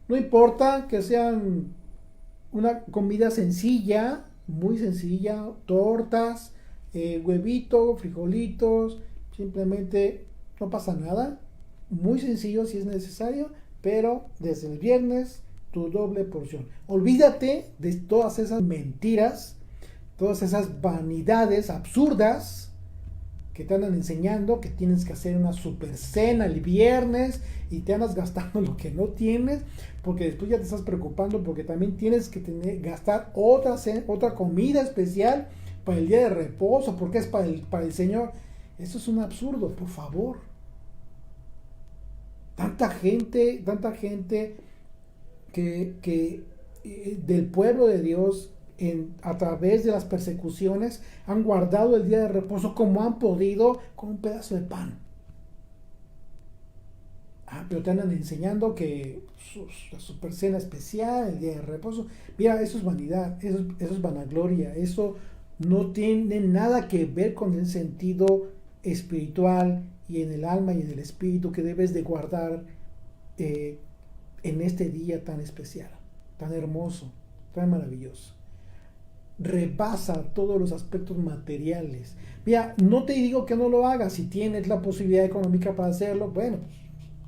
No importa que sean una comida sencilla, muy sencilla, tortas, huevito, frijolitos, simplemente no pasa nada, muy sencillo si es necesario, pero desde el viernes tu doble porción. Olvídate de todas esas mentiras, todas esas vanidades absurdas que te andan enseñando que tienes que hacer una super cena el viernes y te andas gastando lo que no tienes, porque después ya te estás preocupando porque también tienes que gastar otra comida especial para el día de reposo, porque es para el Señor. Eso es un absurdo, por favor. Tanta gente que del pueblo de Dios a través de las persecuciones han guardado el día de reposo como han podido con un pedazo de pan. Pero te andan enseñando que la super cena especial, el día de reposo. Mira, eso es vanidad, eso es vanagloria, eso no tiene nada que ver con el sentido espiritual y en el alma y en el espíritu que debes de guardar en este día tan especial, tan hermoso, tan maravilloso. Rebasa todos los aspectos materiales. Mira, no te digo que no lo hagas, si tienes la posibilidad económica para hacerlo, bueno,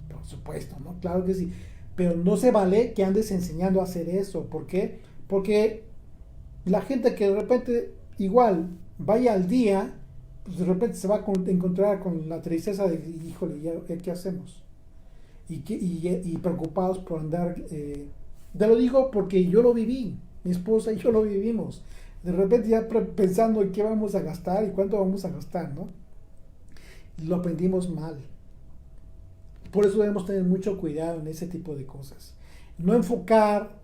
por supuesto, ¿no? Claro que sí, pero no se vale que andes enseñando a hacer eso. ¿Por qué? Porque la gente que de repente igual vaya al día, pues de repente se va a encontrar con la tristeza de, híjole, ¿ya qué hacemos? Y preocupados por andar, te lo digo porque yo lo viví, mi esposa y yo lo vivimos, de repente ya pensando en qué vamos a gastar y cuánto vamos a gastar, ¿no? Lo aprendimos mal. Por eso debemos tener mucho cuidado en ese tipo de cosas. No enfocar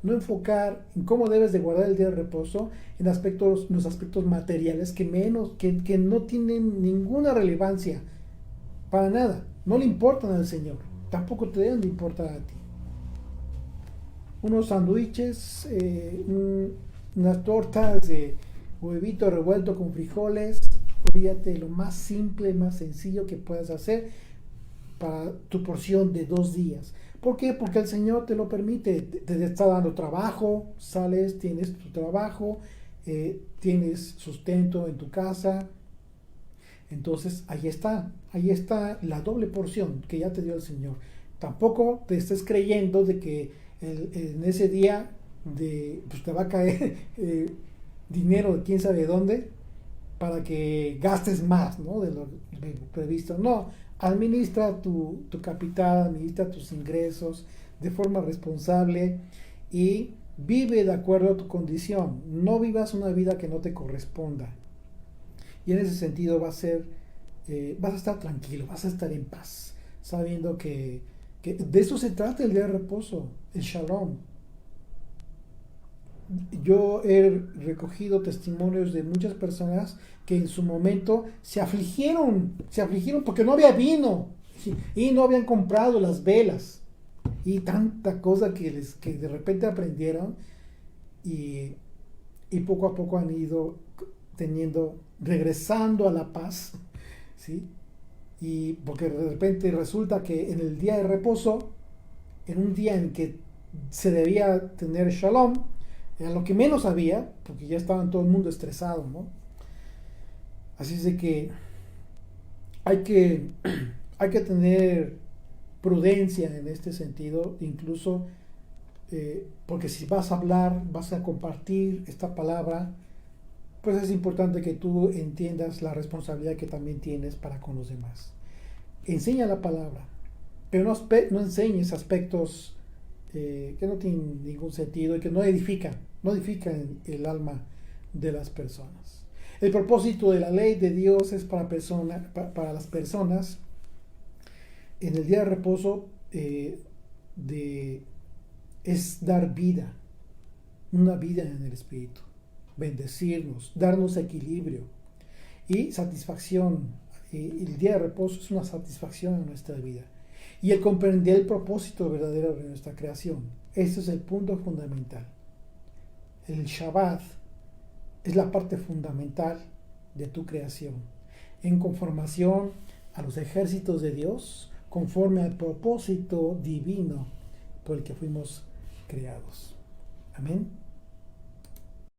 en cómo debes de guardar el día de reposo en los aspectos materiales que no tienen ninguna relevancia para nada, no le importan al Señor, tampoco te deben de importar a ti. Unos sándwiches, unas tortas de huevito revuelto con frijoles, olvídate, lo más simple, más sencillo que puedas hacer para tu porción de 2 días. ¿Por qué? Porque el Señor te lo permite, te está dando trabajo, sales, tienes tu trabajo, tienes sustento en tu casa. Entonces ahí está la doble porción que ya te dio el Señor. Tampoco te estés creyendo de que en ese día pues te va a caer dinero de quién sabe dónde para que gastes más, ¿no?, de lo previsto. No, administra tu capital, administra tus ingresos de forma responsable y vive de acuerdo a tu condición. No vivas una vida que no te corresponda. Y en ese sentido vas a estar tranquilo, vas a estar en paz, sabiendo que de eso se trata el día de reposo, el shalom. Yo he recogido testimonios de muchas personas que en su momento se afligieron porque no había vino y no habían comprado las velas y tanta cosa que de repente aprendieron y poco a poco han ido regresando a la paz, ¿sí? Y porque de repente resulta que en el día de reposo, en un día en que se debía tener shalom, era lo que menos había, porque ya estaban todo el mundo estresado, ¿no? Así es de que hay que tener prudencia en este sentido, incluso porque si vas a hablar, vas a compartir esta palabra, pues es importante que tú entiendas la responsabilidad que también tienes para con los demás. Enseña la palabra, pero no enseñes aspectos que no tienen ningún sentido y que no edifican el alma de las personas. El propósito de la ley de Dios es para las personas en el día de reposo es dar vida, una vida en el Espíritu, bendecirnos, darnos equilibrio y satisfacción. El día de reposo es una satisfacción en nuestra vida. Y el comprender el propósito verdadero de nuestra creación. Ese es el punto fundamental. El Shabbat es la parte fundamental de tu creación, en conformación a los ejércitos de Dios, conforme al propósito divino por el que fuimos creados. Amén.